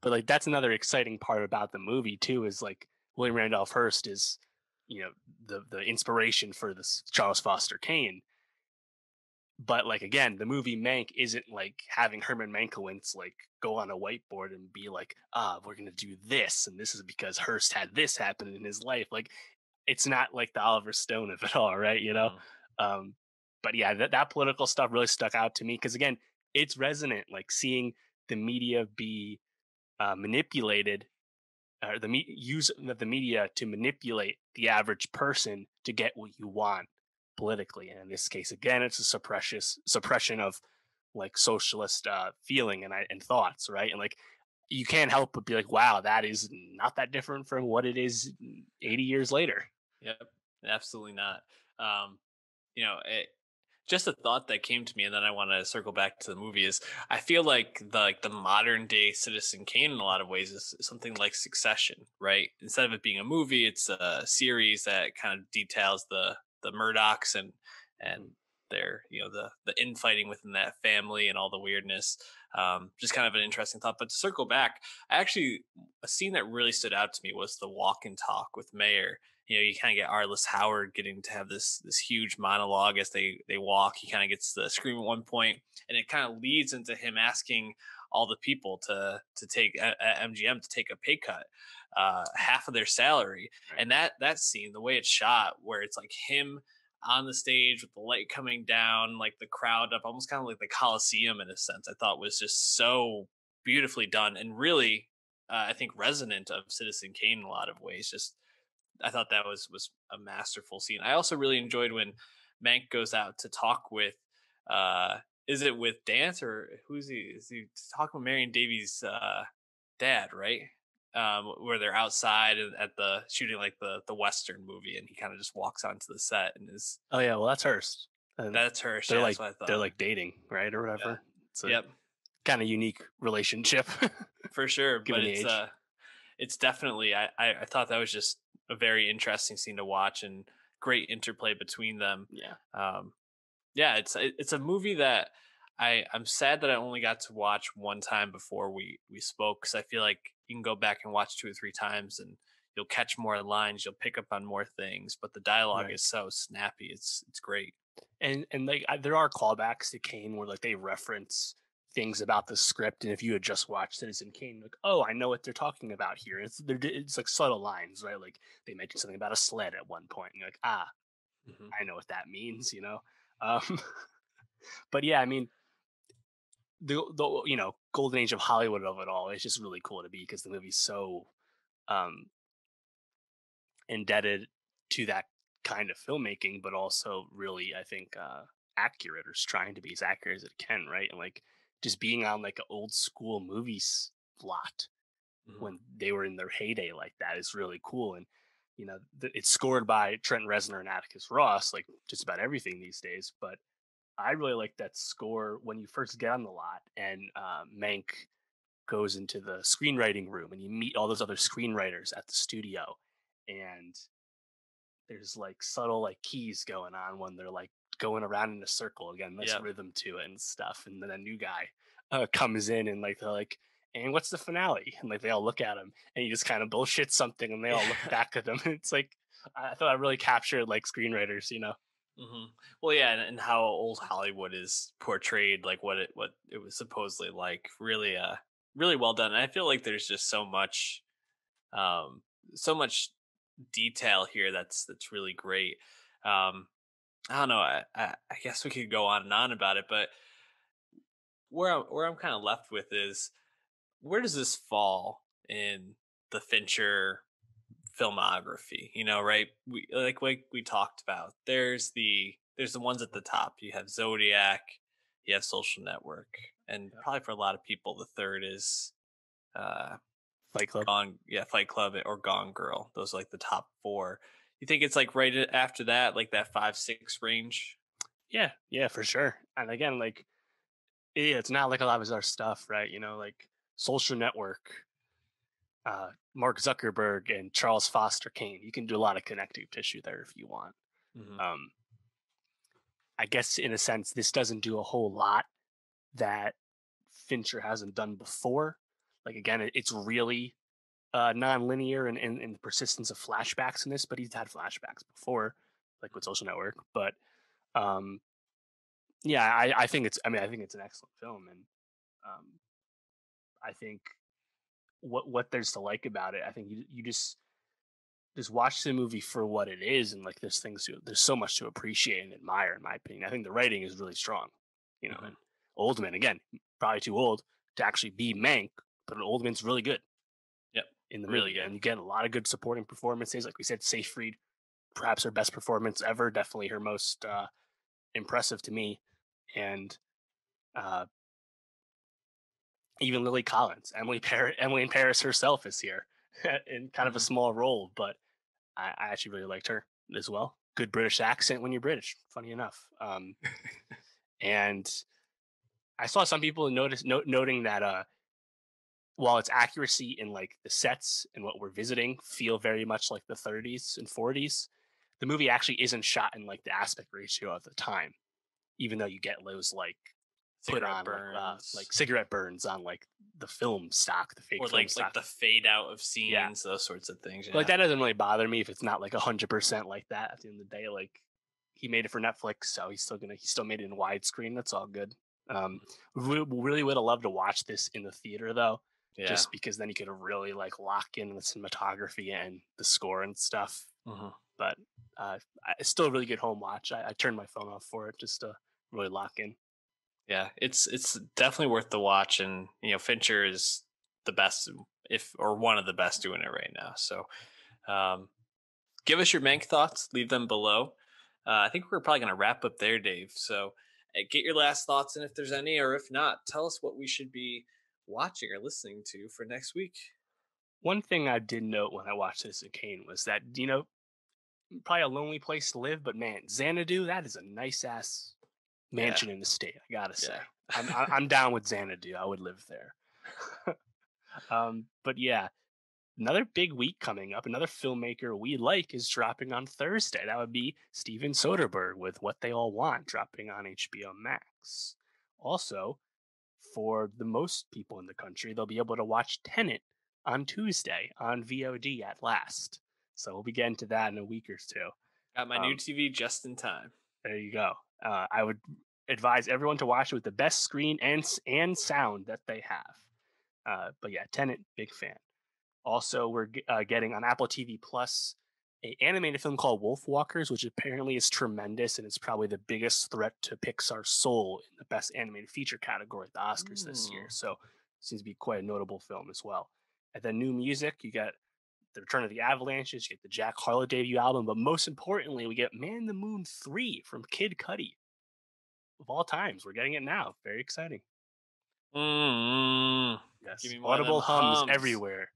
But like that's another exciting part about the movie too, is like William Randolph Hearst is, the inspiration for this Charles Foster Kane. But like again, the movie Mank isn't like having Herman Mankiewicz like go on a whiteboard and be like, we're gonna do this, and this is because Hearst had this happen in his life. Like it's not like the Oliver Stone of it all, right? Mhm. Um, but yeah, that political stuff really stuck out to me because again, it's resonant. Like seeing the media be manipulated, or use the media to manipulate the average person to get what you want politically. And in this case, again, it's a suppression of like socialist feeling and thoughts, right? And like you can't help but be like, wow, that is not that different from what it is 80 years later. Yep, absolutely not. Um, just a thought that came to me, and then I want to circle back to the movie. Is I feel like the modern day Citizen Kane in a lot of ways is something like Succession, right? Instead of it being a movie, it's a series that kind of details the Murdochs and Mhm. their the infighting within that family and all the weirdness. Just kind of an interesting thought. But to circle back, I actually a scene that really stood out to me was the walk and talk with Mayor. You kind of get Arliss Howard getting to have this huge monologue as they walk. He kind of gets the scream at one point, and it kind of leads into him asking all the people to take MGM to take a pay cut, half of their salary. Right. And that scene, the way it's shot, where it's like him on the stage with the light coming down, like the crowd up, almost kind of like the Coliseum in a sense, I thought was just so beautifully done and really, I think, resonant of Citizen Kane in a lot of ways. Just I thought that was a masterful scene. I also really enjoyed when Mank goes out to talk with is it with Dance or who's he? Is he talking with Marion Davies' dad, right? Where they're outside at the shooting like the Western movie, and he kind of just walks onto the set and is Oh yeah, well that's Hearst, and that's her. they're Yeah, like that's what I they're thought. like dating, right, or Yeah. whatever. It's a Yep. kind of unique relationship, For sure. But given the age. it's definitely I thought that was just a very interesting scene to watch and great interplay between them. Yeah, Um, yeah, it's a movie that I'm sad that I only got to watch one time before we spoke, because I feel like you can go back and watch two or three times and you'll catch more lines, you'll pick up on more things, but the dialogue right. is so snappy. It's great. And like there are callbacks to Kane where like they reference things about the script, and if you had just watched Citizen Kane, like, oh, I know what they're talking about here. It's like subtle lines, right? Like they mention something about a sled at one point, and you're like, ah, Mhm. I know what that means, you know. Um, but yeah, I mean, the golden age of Hollywood of it all. It's just really cool to be because the movie's so um indebted to that kind of filmmaking, but also really, I think, accurate or is trying to be as accurate as it can, right? And like just being on like an old school movies lot Mhm. when they were in their heyday like that is really cool. And it's scored by Trent Reznor and Atticus Ross, like just about everything these days. But I really like that score when you first get on the lot and Mank goes into the screenwriting room and you meet all those other screenwriters at the studio, and there's like subtle like keys going on when they're like going around in a circle again, nice Yep. rhythm to it and stuff. And then a new guy comes in and like they're like, and what's the finale? And like they all look at him and he just kind of bullshits something and they all look Yeah. back at him. It's like I thought I really captured like screenwriters, you know. Hmm. Well, yeah, and how old Hollywood is portrayed, like what it was supposedly like, really really well done. And I feel like there's just um so much detail here that's really great. Um, I don't know. I guess we could go on and on about it, but where I'm kind of left with is, where does this fall in the Fincher filmography? You know, right? Like we talked about. There's the ones at the top. You have Zodiac, you have Social Network, and Yeah. probably for a lot of people, the third is uh Fight Club. Fight Club or Gone Girl. Those are like the top four. You think it's like right after that, like that 5-6 range? Yeah, yeah, for sure. And again, like it's not like a lot of his other stuff, right? You know, like Social Network, Mark Zuckerberg and Charles Foster Kane. You can do a lot of connective tissue there if you want. Hmm. Um, I guess in a sense, this doesn't do a whole lot that Fincher hasn't done before. Like again, it's really non-linear and the persistence of flashbacks in this, but he's had flashbacks before, like with Social Network. But um, yeah, I think it's. I mean, I think it's an excellent film, and um, I think what there's to like about it. I think you just watch the movie for what it is, and like there's so much to appreciate and admire in my opinion. I think the writing is really strong, Hmm. and Oldman again, probably too old to actually be Mank, but Oldman's really good Yep. in the Really movie, good. and you get a lot of good supporting performances. Like we said, Seyfried, perhaps her best performance ever, definitely her most impressive to me, and uh, even Lily Collins, Emily in Paris herself is here in kind of a Hmm. small role, but I actually really liked her as well. Good British accent when you're British, funny enough. And I saw some people noting that while its accuracy in like the sets and what we're visiting feel very much like the 30s and 40s, the movie actually isn't shot in like the aspect ratio of the time, even though you get those like put Cigarette on burns, like cigarette burns on like the film stock, the fake or film like stock. the fade out of Yeah, scenes, those sorts of things. but like Yeah. that doesn't really bother me if it's not like 100% like that. At the end of the day, like he made it for Netflix, so he still made it in widescreen. That's all good. Um, really would have loved to watch this in the theater though, Yeah. just because then you could really like lock in the cinematography and the score and stuff. Hmm. But it's still a really good home watch. I turned my phone off for it just to really lock in. Yeah, it's definitely worth the watch, and Fincher is the best, if or one of the best doing it right now. So, um, give us your Mank thoughts. Leave them below. I think we're probably going to wrap up there, Dave. So, get your last thoughts, and if there's any, or if not, tell us what we should be watching or listening to for next week. One thing I did note when I watched this in Kane was that probably a lonely place to live, but man, Xanadu, that is a nice ass Yeah, mansion in the state. I gotta say, yeah. I'm down with Xanadu. I would live there. But yeah, another big week coming up. Another filmmaker we like is dropping on Thursday. That would be Steven Soderbergh with What They All Want, dropping on HBO Max. Also, for the most people in the country, they'll be able to watch Tenet on Tuesday on VOD at last. So we'll be getting to that in a week or two. Got my new Um, TV just in time. there you go. I would advise everyone to watch it with the best screen and sound that they have. But yeah, Tenet, big fan. Also, we're getting on Apple TV Plus a animated film called Wolf Walkers, which apparently is tremendous and is probably the biggest threat to Pixar's soul in the best animated feature category at the Oscars this year. Mm. So seems to be quite a notable film as well. And then new music, you got the Return of the Avalanches, you get the Jack Harlow debut album, but most importantly, we get Man the Moon 3 from Kid Cudi. Of all times, we're getting it now. Very exciting. Mm. Give Yes, me more of them audible hums hums. everywhere.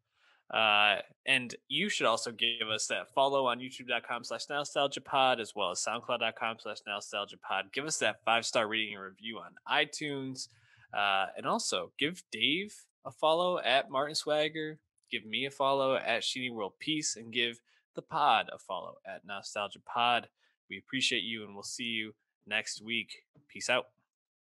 And you should also give us that follow on youtube.com/nostalgiapod as well as soundcloud.com/nostalgiapod. Give us that 5-star rating and review on iTunes. And also give Dave a follow at Martin Swagger. Give me a follow at Sheeny World Peace and give the pod a follow at Nostalgia Pod. We appreciate you and we'll see you next week. Peace out.